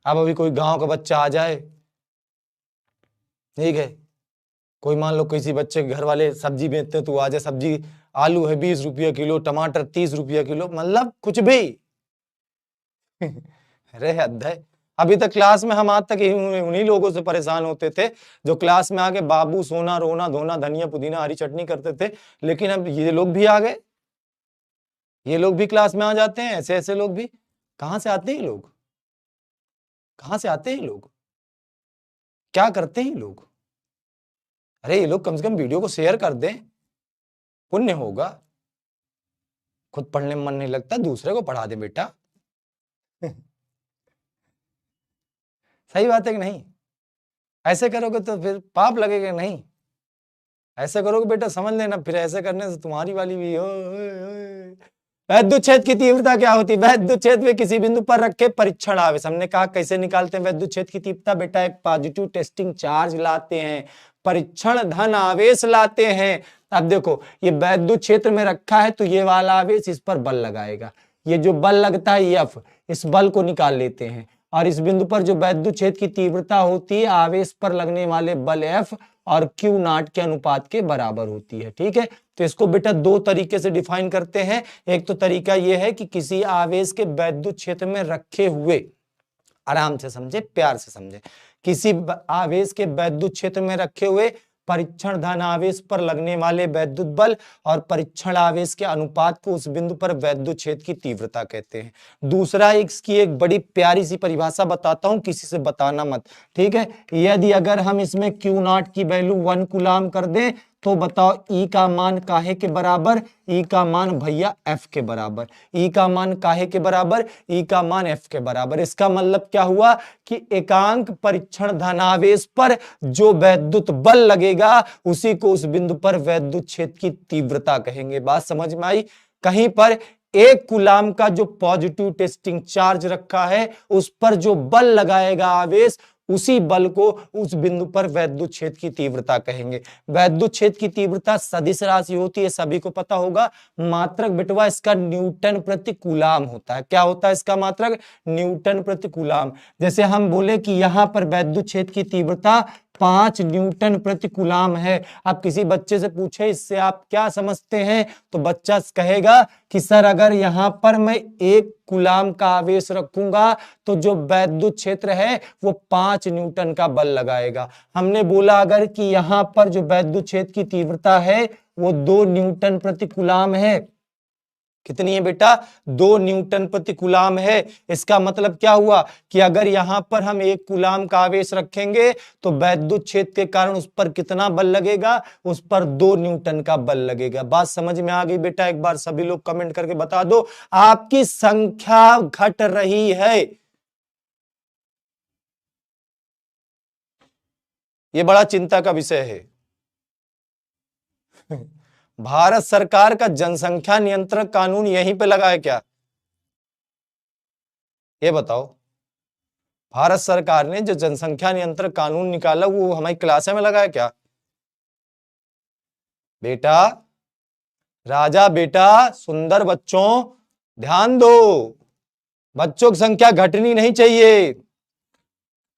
अब अभी कोई गांव का बच्चा आ जाए, ठीक है, कोई मान लो किसी बच्चे के घर वाले सब्जी बेचते तो आ जाए, सब्जी आलू है 20 रुपया किलो, टमाटर 30 रुपया किलो, मतलब कुछ भी। अरे हद है। अभी तक क्लास में हम आज तक उन्हीं लोगों से परेशान होते थे जो क्लास में आके बाबू सोना रोना धोना धनिया पुदीना हरी चटनी करते थे, लेकिन अब ये लोग भी आ गए, ये लोग भी क्लास में आ जाते हैं। ऐसे ऐसे लोग भी कहां से आते हैं? लोग कहां से आते हैं? लोग क्या करते हैं लोग? अरे ये लोग कम से कम वीडियो को शेयर कर दें, पुण्य होगा। खुद पढ़ने में मन नहीं लगता, दूसरे को पढ़ा दे बेटा। सही बात है कि नहीं? ऐसे करोगे तो फिर पाप लगेगा नहीं? ऐसे करोगे बेटा समझ लेना, फिर ऐसे करने से तुम्हारी वाली भी हो। वैद्युत क्षेत्र की तीव्रता क्या होती है? वैद्युत क्षेत्र में किसी बिंदु पर रखे परीक्षण आवेश। हमने कहा कैसे निकालते हैं वैद्युत क्षेत्र की तीव्रता? बेटा एक पॉजिटिव टेस्टिंग चार्ज लाते हैं, परीक्षण धन आवेश लाते हैं। अब देखो ये वैद्युत क्षेत्र में रखा है तो ये वाला आवेश इस पर बल लगाएगा, ये जो बल लगता है F, इस बल को निकाल लेते हैं और इस बिंदु पर जो वैद्युत क्षेत्र की तीव्रता होती है आवेश पर लगने वाले बल F और Q नॉट के अनुपात के बराबर होती है। ठीक है, तो इसको बेटा दो तरीके से डिफाइन करते हैं। एक तो तरीका यह है कि किसी आवेश के वैद्युत क्षेत्र में रखे हुए, आराम से समझे, प्यार से समझे, किसी आवेश के वैद्युत क्षेत्र में रखे हुए परीक्षण धन आवेश पर लगने वाले वैद्युत बल और परीक्षण आवेश के अनुपात को उस बिंदु पर वैद्युत क्षेत्र की तीव्रता कहते हैं। दूसरा इसकी एक बड़ी प्यारी सी परिभाषा बताता हूं, किसी से बताना मत, ठीक है। यदि अगर हम इसमें Q नॉट की वैल्यू 1 कूलाम कर दें तो बताओ E का मान काहे के बराबर? E का मान भैया F के बराबर। E का मान काहे के बराबर? E का मान F के बराबर। इसका मतलब क्या हुआ कि एकांक परीक्षण धनावेश पर जो वैद्युत बल लगेगा उसी को उस बिंदु पर वैद्युत क्षेत्र की तीव्रता कहेंगे। बात समझ में आई? कहीं पर 1 कूलाम का जो पॉजिटिव टेस्टिंग चार्ज रखा है उस पर जो बल लगाएगा आवेश उसी बल को उस बिंदु पर वैद्युत क्षेत्र की तीव्रता कहेंगे। वैद्युत क्षेत्र की तीव्रता सदिश राशि होती है, सभी को पता होगा। मात्रक बिटवा इसका न्यूटन प्रति कूलाम होता है। क्या होता है इसका मात्रक? न्यूटन प्रति कूलाम। जैसे हम बोले कि यहां पर वैद्युत क्षेत्र की तीव्रता 5 न्यूटन प्रति कूलाम है। आप किसी बच्चे से पूछे इससे आप क्या समझते हैं, तो बच्चा कहेगा कि सर अगर यहां पर मैं 1 कूलाम का आवेश रखूंगा तो जो वैद्युत क्षेत्र है वो 5 न्यूटन का बल लगाएगा। हमने बोला अगर कि यहां पर जो वैद्युत क्षेत्र की तीव्रता है वो 2 न्यूटन प्रति कूलाम है। कितनी है बेटा? 2 न्यूटन प्रति कूलाम है। इसका मतलब क्या हुआ कि अगर यहां पर हम 1 कूलाम का आवेश रखेंगे तो वैद्युत क्षेत्र के कारण उस पर कितना बल लगेगा? उस पर 2 न्यूटन का बल लगेगा। बात समझ में आ गई बेटा? एक बार सभी लोग कमेंट करके बता दो। आपकी संख्या घट रही है। यह बड़ा चिंता का विषय है। भारत सरकार का जनसंख्या नियंत्रण कानून यहीं पे लगा है क्या? ये बताओ। भारत सरकार ने जो जनसंख्या नियंत्रण कानून निकाला वो हमारी क्लास में लगा है क्या? बेटा राजा बेटा सुंदर बच्चों ध्यान दो। बच्चों की संख्या घटनी नहीं चाहिए।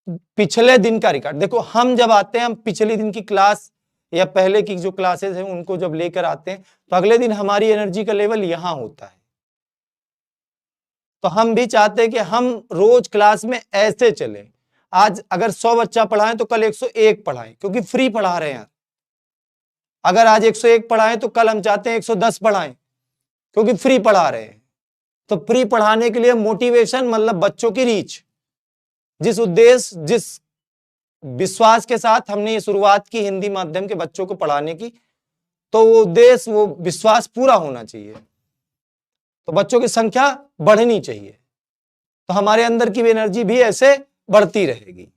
पिछले दिन का रिकॉर्ड देखो। हम जब आते हैं, हम पिछले दिन की क्लास या पहले की जो क्लासेस हैं उनको जब लेकर आते हैं तो अगले दिन हमारी एनर्जी का लेवल यहां होता है। तो हम भी चाहते हैं कि हम रोज क्लास में ऐसे चलें। आज अगर 100 बच्चा पढ़ाएं तो कल 101 पढ़ाएं, क्योंकि फ्री पढ़ा रहे हैं। अगर आज 101 पढ़ाएं तो कल हम चाहते हैं 110 पढ़ाएं, क्योंकि फ्री पढ़ा रहे हैं। तो फ्री पढ़ाने के लिए मोटिवेशन मतलब बच्चों की रीच, जिस उद्देश्य जिस विश्वास के साथ हमने ये शुरुआत की हिंदी माध्यम के बच्चों को पढ़ाने की, तो वो उद्देश्य वो विश्वास पूरा होना चाहिए। तो बच्चों की संख्या बढ़नी चाहिए, तो हमारे अंदर की एनर्जी भी ऐसे बढ़ती रहेगी।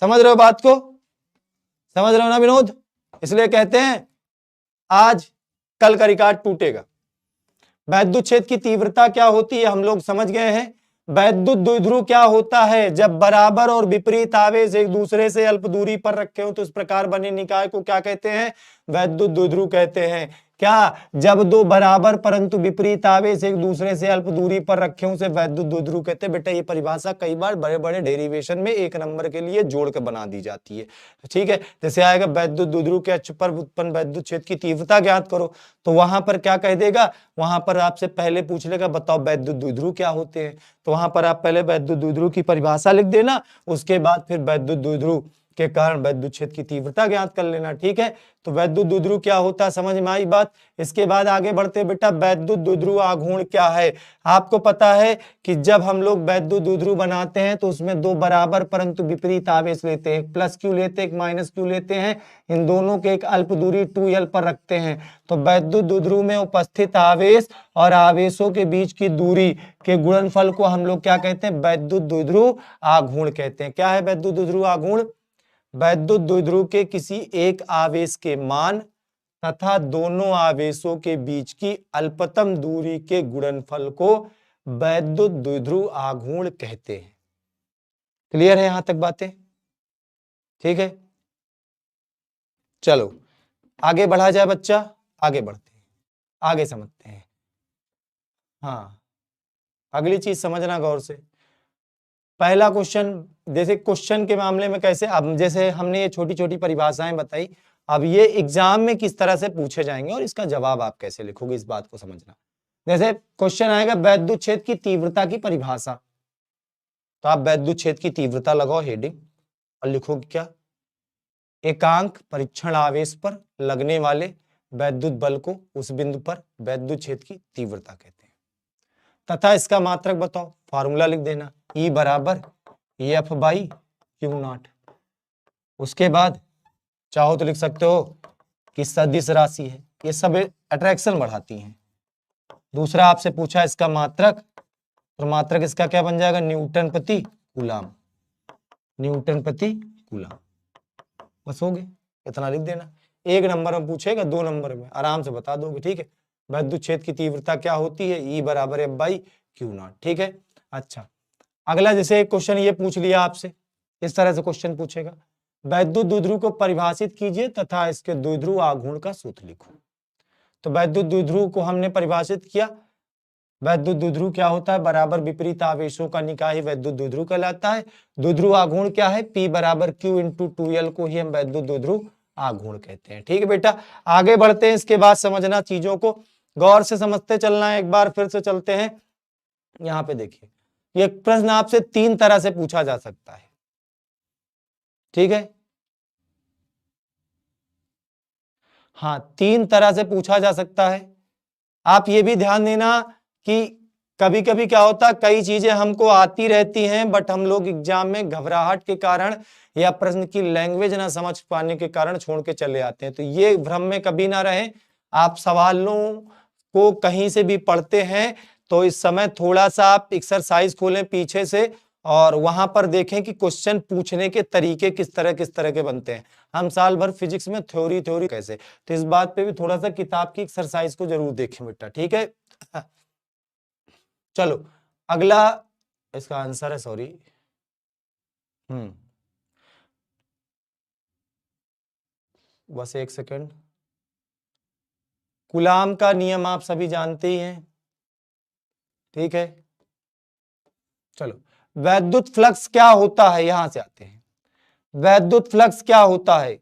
समझ रहे हो बात को? समझ रहे हो ना विनोद? इसलिए कहते हैं आज कल का रिकॉर्ड टूटेगा। वैद्युत क्षेत्र की तीव्रता क्या होती है हम लोग समझ गए हैं। वैद्युत द्विध्रुव क्या होता है? जब बराबर और विपरीत आवेश एक दूसरे से अल्प दूरी पर रखे हो तो इस प्रकार बने निकाय को क्या कहते हैं? वैद्युत द्विध्रुव कहते हैं। क्या? जब 2 बराबर परंतु विपरीत आवेश एक दूसरे से अल्प दूरी पर रखे हो उसे वैद्युत द्विध्रुव कहते हैं। बेटा ये परिभाषा कई बार बड़े बड़े डेरिवेशन में 1 नंबर के लिए जोड़ के बना दी जाती है। ठीक है, जैसे आएगा वैद्युत द्विध्रुव के अक्ष पर उत्पन्न वैद्युत क्षेत्र की तीव्रता ज्ञात करो, तो वहां पर क्या कह देगा? वहां पर आपसे पहले पूछ लेगा बताओ वैद्युत द्विध्रुव क्या होते हैं। तो वहां पर आप पहले वैद्युत द्विध्रुव की परिभाषा लिख देना, उसके बाद फिर वैद्युत द्विध्रुव के कारण वैद्युत क्षेत्र की तीव्रता ज्ञात कर लेना। ठीक है, तो वैद्युत द्विध्रुव क्या होता है समझ में आई बात? इसके बाद आगे बढ़ते बेटा, वैद्युत द्विध्रुव आघूर्ण क्या है? आपको पता है कि जब हम लोग वैद्युत द्विध्रुव बनाते हैं तो उसमें 2 बराबर परंतु विपरीत आवेश लेते हैं। प्लस क्यू लेते हैं, एक माइनस क्यू लेते हैं, इन दोनों के एक अल्प दूरी 2l पर रखते हैं। तो वैद्युत द्विध्रुव में उपस्थित आवेश और आवेशों के बीच की दूरी के गुणनफल को हम लोग क्या कहते हैं? वैद्युत द्विध्रुव आघूर्ण कहते हैं। क्या है वैद्युत द्विध्रुव आघूर्ण? वैद्युत द्विध्रुव के किसी एक आवेश के मान तथा दोनों आवेशों के बीच की अल्पतम दूरी के गुणनफल को वैद्युत द्विध्रुव आघूर्ण कहते हैं। क्लियर है यहां तक बातें? ठीक है, चलो आगे बढ़ा जाए बच्चा। आगे बढ़ते हैं, आगे समझते हैं। हाँ, अगली चीज समझना गौर से। पहला क्वेश्चन, जैसे क्वेश्चन के मामले में कैसे, अब जैसे हमने ये छोटी छोटी परिभाषाएं बताई, अब ये एग्जाम में किस तरह से पूछे जाएंगे और इसका जवाब आप कैसे लिखोगे इस बात को समझना। जैसे क्वेश्चन आएगा वैद्युत क्षेत्र की तीव्रता की परिभाषा, तो आप वैद्युत क्षेत्र की तीव्रता लगाओ हेडिंग और लिखोगे क्या? एकांक परीक्षण आवेश पर लगने वाले वैद्युत बल को उस बिंदु पर वैद्युत क्षेत्र की तीव्रता कहते हैं। तथा इसका मात्रक बताओ, फार्मूला लिख देना, E बराबर F/Q0। उसके बाद चाहो तो लिख सकते हो कि सदिश राशि है, ये सब अट्रैक्शन बढ़ाती हैं। दूसरा आपसे पूछा इसका मात्रक, तो मात्रक इसका क्या बन जाएगा? न्यूटन प्रति कूलाम। न्यूटन प्रति कूलाम, बस हो गए, इतना लिख देना। 1 नंबर में पूछेगा, 2 नंबर में आराम से बता दोगे। ठीक है, वैद्युत क्षेत्र की तीव्रता क्या होती है? E बराबर F/Q0। ठीक है, अच्छा अगला जैसे एक क्वेश्चन ये पूछ लिया आपसे, इस तरह से क्वेश्चन पूछेगा। वैद्युत द्विध्रुव को परिभाषित कीजिए तथा इसके द्विध्रुव आघूर्ण का सूत्र लिखो। तो वैद्युत द्विध्रुव को हमने परिभाषित किया। वैद्युत द्विध्रुव क्या होता है? बराबर विपरीत आवेशों का निकाय वैद्युत द्विध्रुव कहलाता है। द्विध्रुव आघूर्ण क्या है? P बराबर Q इंटू 2L को ही हम वैद्युत द्विध्रुव आघूर्ण कहते हैं। ठीक है बेटा, आगे बढ़ते हैं। इसके बाद समझना, चीजों को गौर से समझते चलना है। एक बार फिर से चलते हैं। यहाँ पे देखिए, ये प्रश्न आपसे 3 तरह से पूछा जा सकता है। ठीक है, हाँ, 3 तरह से पूछा जा सकता है। आप ये भी ध्यान देना कि कभी कभी क्या होता है, कई चीजें हमको आती रहती हैं बट हम लोग एग्जाम में घबराहट के कारण या प्रश्न की लैंग्वेज ना समझ पाने के कारण छोड़ के चले आते हैं। तो ये भ्रम में कभी ना रहे। आप सवालों को कहीं से भी पढ़ते हैं तो इस समय थोड़ा सा आप एक्सरसाइज खोलें पीछे से और वहां पर देखें कि क्वेश्चन पूछने के तरीके किस तरह के बनते हैं। हम साल भर फिजिक्स में थ्योरी कैसे, तो इस बात पे भी थोड़ा सा किताब की एक्सरसाइज को जरूर देखें बेटा। ठीक है, चलो अगला इसका आंसर है, सॉरी, बस एक सेकंड। कूलाम का नियम आप सभी जानते ही हैं। ठीक है, चलो वैद्युत फ्लक्स क्या होता है, यहां से आते हैं। वैद्युत फ्लक्स क्या होता है?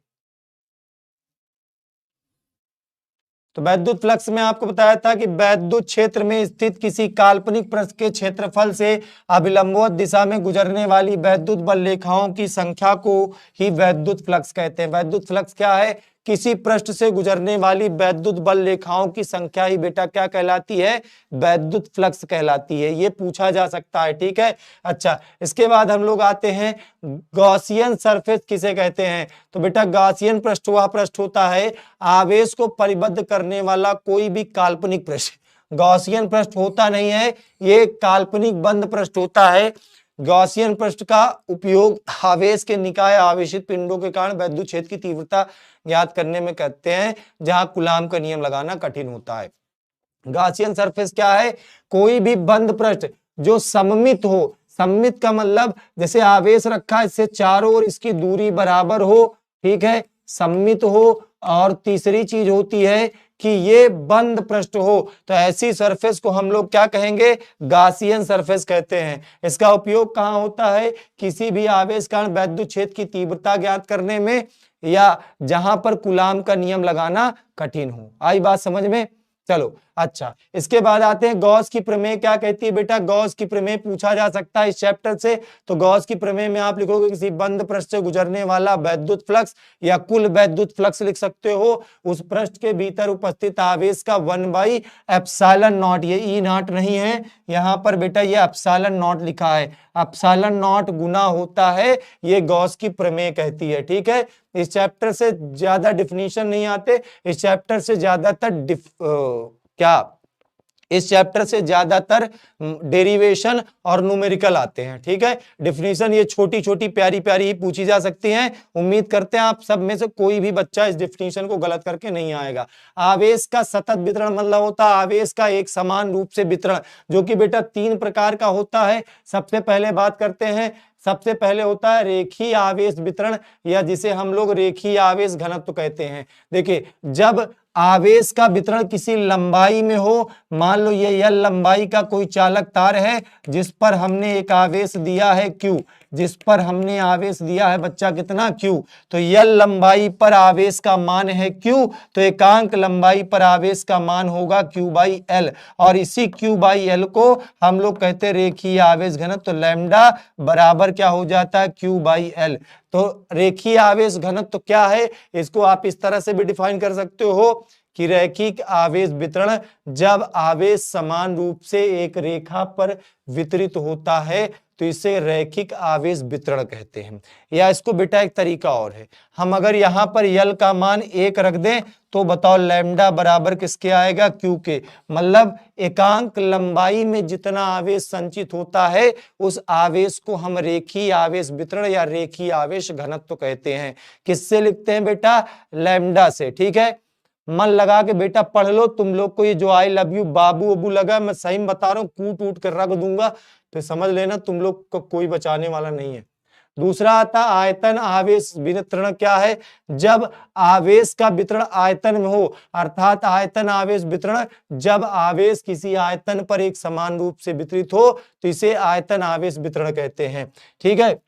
तो वैद्युत फ्लक्स में आपको बताया था कि वैद्युत क्षेत्र में स्थित किसी काल्पनिक पृष्ठ के क्षेत्रफल से अभिलंबवत दिशा में गुजरने वाली वैद्युत बल रेखाओं की संख्या को ही वैद्युत फ्लक्स कहते हैं। वैद्युत फ्लक्स क्या है? किसी पृष्ठ से गुजरने वाली वैद्युत बल रेखाओं की संख्या ही बेटा क्या कहलाती है? वैद्युत फ्लक्स कहलाती है। ये पूछा जा सकता है। ठीक है, अच्छा, इसके बाद हम लोग आते हैं गॉसियन सरफेस किसे कहते हैं? तो बेटा गॉसियन पृष्ठ वह पृष्ठ होता है आवेश को परिबद्ध करने वाला कोई भी काल्पनिक पृष्ठ। गॉसियन पृष्ठ होता नहीं है, ये काल्पनिक बंद पृष्ठ होता है। गॉसियन पृष्ठ का उपयोग आवेश के निकाय आवेशित पिंडों के कारण वैद्युत क्षेत्र की तीव्रता ज्ञात करने में करते हैं, जहां कूलाम का नियम लगाना कठिन होता है। गॉसियन सरफेस क्या है? कोई भी बंद पृष्ठ जो सममित हो। सममित का मतलब जैसे आवेश रखा, इससे चारों ओर इसकी दूरी बराबर हो। ठीक है, सममित हो। और तीसरी चीज होती है कि ये बंद पृष्ठ हो। तो ऐसी सरफेस को हम लोग क्या कहेंगे? गॉसियन सरफेस कहते हैं। इसका उपयोग कहाँ होता है? किसी भी आवेश कारण वैद्युत क्षेत्र की तीव्रता ज्ञात करने में या जहां पर कूलाम का नियम लगाना कठिन हो। आई बात समझ में? चलो अच्छा, इसके बाद आते हैं गॉस की प्रमेय क्या कहती है बेटा? गॉस की प्रमेय पूछा जा सकता है इस चैप्टर से। तो गॉस की प्रमेय में आप लिखोगे किसी बंद पृष्ठ से गुजरने वाला वैद्युत फ्लक्स या कुल वैद्युत फ्लक्स लिख सकते हो। उस पृष्ठ के भीतर उपस्थित आवेश का 1/ε0। ये E0 नहीं है, यहाँ पर बेटा ये ε0 लिखा है। ε0 गुना होता है, ये गॉस की प्रमेय कहती है। ठीक है, इस चैप्टर से ज्यादा डिफिनीशन नहीं आते। इस चैप्टर से ज्यादातर इस चैप्टर से ज्यादातर डेरिवेशन और न्यूमेरिकल आते हैं। ठीक है, डिफिनीशन ये छोटी छोटी प्यारी प्यारी ही पूछी जा सकती हैं। उम्मीद करते हैं आप सब में से कोई भी बच्चा इस डिफिनीशन को गलत करके नहीं आएगा। आवेश का सतत वितरण मतलब होता है आवेश का एक समान रूप से वितरण, जो कि बेटा 3 प्रकार का होता है। सबसे पहले बात करते हैं, सबसे पहले होता है रेखीय आवेश वितरण, या जिसे हम लोग रेखीय आवेश घनत्व कहते हैं। देखिए, जब आवेश का वितरण किसी लंबाई में हो, मान लो ये L लंबाई का कोई चालक तार है जिस पर हमने एक आवेश दिया है Q, जिस पर हमने आवेश दिया है बच्चा कितना? Q। तो L लंबाई पर आवेश का मान है Q, तो एकांक लंबाई पर आवेश का मान होगा Q/L, और इसी Q/L को हम लोग कहते हैं रेखीय आवेश घनत्व। तो लैम्डा बराबर क्या हो जाता है? Q/L। तो रेखीय आवेश घनत्व तो क्या है? इसको आप इस तरह से भी डिफाइन कर सकते हो कि रैखिक आवेश वितरण, जब आवेश समान रूप से एक रेखा पर वितरित होता है तो इसे रैखिक आवेश वितरण कहते हैं। या इसको बेटा एक तरीका और है, हम अगर यहाँ पर L का मान 1 रख दें तो बताओ लैम्डा बराबर किसके आएगा? Q के। मतलब एकांक लंबाई में जितना आवेश संचित होता है उस आवेश को हम रेखीय आवेश वितरण या रेखीय आवेश घनत्व कहते हैं। किससे लिखते हैं बेटा? लैम्डा से। ठीक है, मन लगा के बेटा पढ़ लो। तुम लोग को ये जो आई लव यू बाबू अबू लगा, मैं सही में बता रहा हूँ, कूट उट कर रख दूंगा, तो समझ लेना तुम लोग को कोई बचाने वाला नहीं है। दूसरा आता आयतन आवेश वितरण क्या है, जब आवेश का वितरण आयतन में हो, अर्थात आयतन आवेश वितरण जब आवेश किसी आयतन पर एक समान रूप से वितरित हो तो इसे आयतन आवेश वितरण कहते हैं। ठीक है,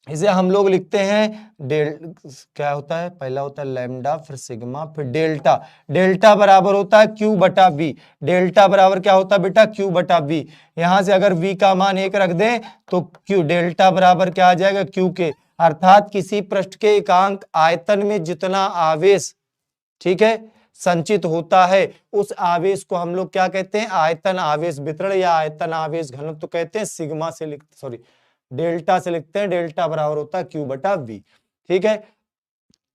इसे हम लोग लिखते हैं क्या होता है, पहला होता है लैम्डा, फिर सिग्मा, फिर डेल्टा। डेल्टा बराबर होता है Q बटा V। डेल्टा बराबर क्या होता है बेटा, Q बटा V। यहां से अगर V का मान 1 रख दें तो Q डेल्टा बराबर क्या आ जाएगा, Q के। अर्थात किसी पृष्ठ के एकांक आयतन में जितना आवेश, ठीक है, संचित होता है उस आवेश को हम लोग क्या कहते हैं, आयतन आवेश वितरण या आयतन आवेश घनत्व कहते हैं। सिग्मा से डेल्टा से लिखते हैं, डेल्टा बराबर होता है Q बटा V। ठीक है,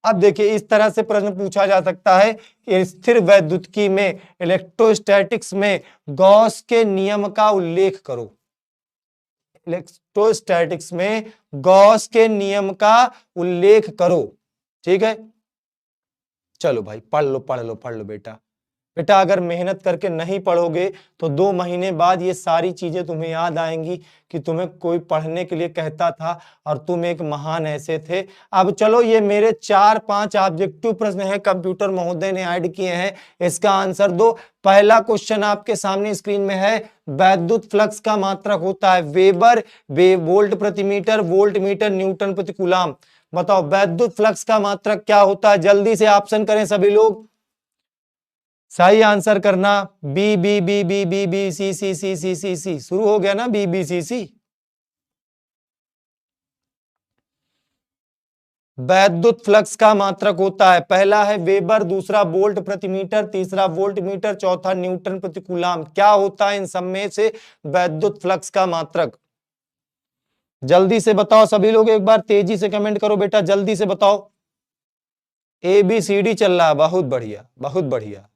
अब देखिए इस तरह से प्रश्न पूछा जा सकता है कि स्थिर वैद्युतिकी में, इलेक्ट्रोस्टैटिक्स में गॉस के नियम का उल्लेख करो। इलेक्ट्रोस्टैटिक्स में गॉस के नियम का उल्लेख करो। ठीक है, चलो भाई पढ़ लो बेटा। बेटा अगर मेहनत करके नहीं पढ़ोगे तो 2 महीने बाद ये सारी चीजें तुम्हें याद आएंगी कि तुम्हें कोई पढ़ने के लिए कहता था और तुम एक महान ऐसे थे। अब चलो, ये मेरे 4-5 ऑब्जेक्टिव प्रश्न हैं, कंप्यूटर महोदय ने ऐड किए हैं, इसका आंसर दो। पहला क्वेश्चन आपके सामने स्क्रीन में है, वैद्युत फ्लक्स का मात्रक होता है वेबर, वोल्ट प्रति मीटर, वोल्ट मीटर, न्यूटन प्रति कूलाम। बताओ वैद्युत फ्लक्स का मात्रक क्या होता है, जल्दी से ऑप्शन करें सभी लोग, सही आंसर करना। B B B B B B C C C C C C, शुरू हो गया ना, बी बी सी सी। वैद्युत फ्लक्स का मात्रक होता है, पहला है वेबर, दूसरा वोल्ट प्रति मीटर, तीसरा वोल्ट मीटर, चौथा न्यूटन प्रति कूलाम। क्या होता है इन सब में से वैद्युत फ्लक्स का मात्रक, जल्दी से बताओ सभी लोग, एक बार तेजी से कमेंट करो बेटा, जल्दी से बताओ। ABCD चल रहा है, बहुत बढ़िया बहुत बढ़िया,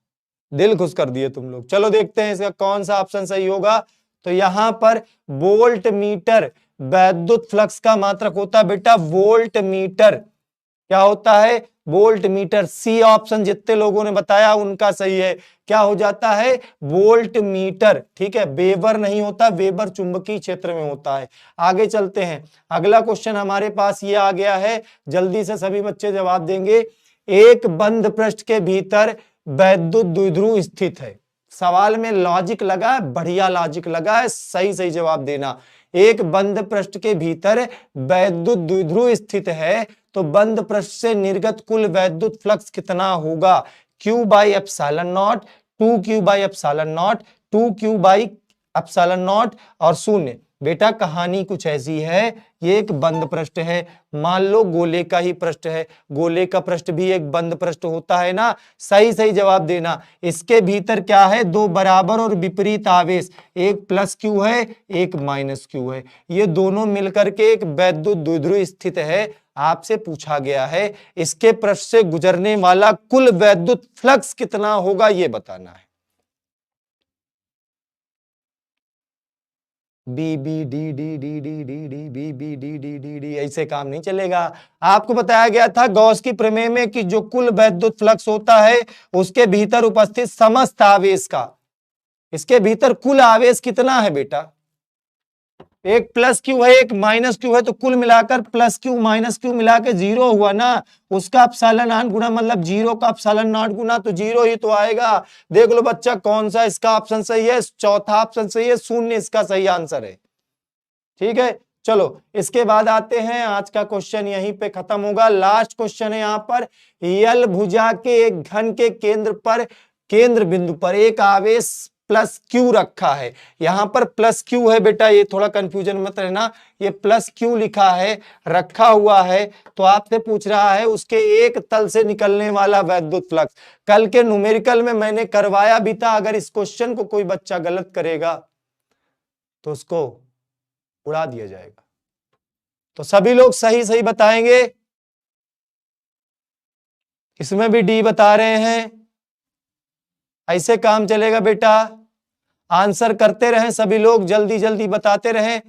दिल खुश कर दिए तुम लोग। चलो देखते हैं इसका कौन सा ऑप्शन सही होगा। तो यहां पर वोल्ट मीटर वैद्युत फ्लक्स का मात्रक होता है बेटा, वोल्ट मीटर। क्या होता है, वोल्ट मीटर। सी ऑप्शन जितने लोगों ने बताया उनका सही है, क्या हो जाता है, वोल्ट मीटर। ठीक है, वेबर नहीं होता, वेबर चुंबकीय क्षेत्र में होता है। आगे चलते हैं, अगला क्वेश्चन हमारे पास ये आ गया है, जल्दी से सभी बच्चे जवाब देंगे। एक बंद पृष्ठ के भीतर वैद्युत द्विध्रुव स्थित है। सवाल में लॉजिक लगा है, बढ़िया लॉजिक लगा है, सही सही जवाब देना। एक बंद पृष्ठ के भीतर वैद्युत द्विध्रुव स्थित है तो बंद पृष्ठ से निर्गत कुल वैद्युत फ्लक्स कितना होगा, Q by epsilon not, 2Q by epsilon not, 2Q by epsilon not और 0। बेटा कहानी कुछ ऐसी है, ये एक बंद पृष्ठ है, मान लो गोले का ही पृष्ठ है, गोले का पृष्ठ भी एक बंद पृष्ठ होता है ना। सही सही जवाब देना। इसके भीतर क्या है, 2 बराबर और विपरीत आवेश, एक प्लस Q है एक माइनस Q है, ये दोनों मिलकर के एक वैद्युत द्विध्रुव स्थित है। आपसे पूछा गया है इसके पृष्ठ से गुजरने वाला कुल वैद्युत फ्लक्स कितना होगा, ये बताना है। B B D D D D D D B B D D D D, ऐसे काम नहीं चलेगा। आपको बताया गया था गॉस की प्रमेय में कि जो कुल वैद्युत फ्लक्स होता है उसके भीतर उपस्थित समस्त आवेश का, इसके भीतर कुल आवेश कितना है बेटा, एक प्लस Q है एक माइनस Q है, तो कुल मिलाकर प्लस Q माइनस Q मिला के 0 हुआ ना, उसका एप्सिलॉन नॉट गुना मतलब 0 का एप्सिलॉन नॉट गुना तो 0 ही तो आएगा। देख लो बच्चा कौन सा इसका ऑप्शन सही है, चौथा ऑप्शन सही है, 0 इसका सही आंसर है। ठीक है, चलो इसके बाद आते हैं, आज का क्वेश्चन यहीं पे खत्म होगा। लास्ट क्वेश्चन है यहाँ पर, यल भुजा के एक घन के केंद्र बिंदु पर एक आवेश प्लस Q रखा है। यहां पर प्लस Q है बेटा, ये थोड़ा कंफ्यूजन मत रहना, ये प्लस Q लिखा है, रखा हुआ है, तो आपसे पूछ रहा है उसके एक तल से निकलने वाला वैद्युत फ्लक्स। कल के न्यूमेरिकल में मैंने करवाया भी था, अगर इस क्वेश्चन को कोई बच्चा गलत करेगा तो उसको उड़ा दिया जाएगा। तो सभी लोग सही सही बताएंगे, इसमें भी डी बता रहे हैं, ऐसे काम चलेगा बेटा। आंसर करते रहें सभी लोग, जल्दी जल्दी बताते रहें।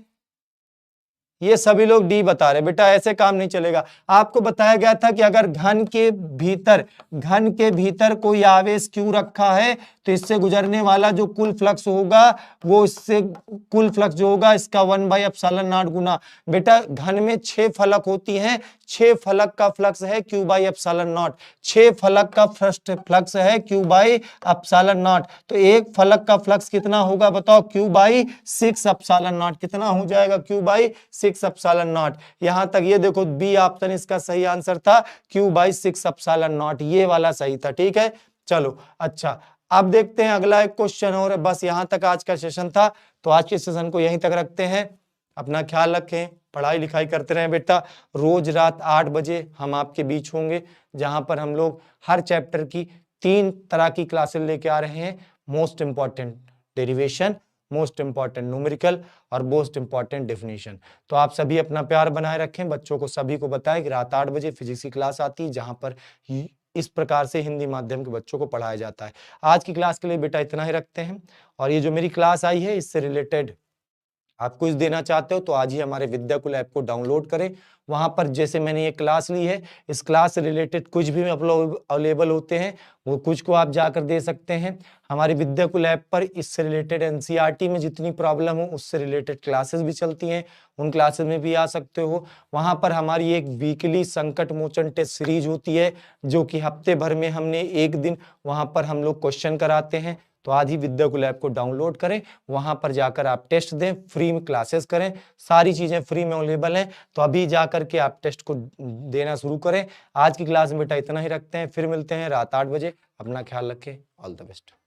ये सभी लोग डी बता रहे बेटा, ऐसे काम नहीं चलेगा। आपको बताया गया था कि अगर घन के भीतर कोई आवेश Q रखा है तो इससे गुजरने वाला जो कुल फ्लक्स होगा वो इससे कुल फ्लक्स जो होगा इसका 1/ε0 गुना, बेटा घन में 6 फलक होती हैं, 6 फलक का फ्लक्स है Q/ε0, 6 फलक का फर्स्ट फ्लक्स है Q/ε0। तो एक फलक का फ्लक्स कितना होगा बताओ, Q/6ε0 कितना हो जाएगा, Q/6ε0। यहां तक ये देखो बी ऑप्शन इसका सही आंसर था, Q/6ε0, ये वाला सही था। ठीक है, चलो अच्छा अब देखते हैं अगला एक क्वेश्चन और। बस यहां तक आज का सेशन था, तो आज के सेशन को यहीं तक रखते हैं। अपना ख्याल रखें, पढ़ाई लिखाई करते रहें बेटा। रोज रात 8 बजे हम आपके बीच होंगे, जहां पर हम लोग हर चैप्टर की 3 तरह की क्लासेस लेके आ रहे हैं। Most important derivation, most important numerical और मोस्ट इंपॉर्टेंट डेफिनेशन। तो आप सभी अपना प्यार बनाए रखें, बच्चों को सभी को बताएं कि रात 8 बजे फिजिक्स की क्लास आती है, जहां पर इस प्रकार से हिंदी माध्यम के बच्चों को पढ़ाया जाता है। आज की क्लास के लिए बेटा इतना ही रखते हैं। और ये जो मेरी क्लास आई है इससे रिलेटेड आप कुछ देना चाहते हो तो आज ही हमारे विद्याकुल ऐप को डाउनलोड करें। वहां पर जैसे मैंने ये क्लास ली है, इस क्लास से रिलेटेड कुछ भी अवेलेबल होते हैं, वो कुछ को आप जाकर दे सकते हैं। हमारे विद्याकुल ऐप पर इससे रिलेटेड एनसीईआरटी में जितनी प्रॉब्लम हो उससे रिलेटेड क्लासेस भी चलती हैं, उन क्लासेस में भी आ सकते हो। वहां पर हमारी एक वीकली संकट मोचन टेस्ट सीरीज होती है, जो कि हफ्ते भर में हमने एक दिन वहां पर हम लोग क्वेश्चन कराते हैं। तो आज ही विद्याकुल ऐप को डाउनलोड करें, वहां पर जाकर आप टेस्ट दें, फ्री में क्लासेस करें, सारी चीजें फ्री में अवेलेबल हैं। तो अभी जाकर के आप टेस्ट को देना शुरू करें। आज की क्लास में बेटा इतना ही रखते हैं, फिर मिलते हैं रात 8 बजे। अपना ख्याल रखें, ऑल द बेस्ट।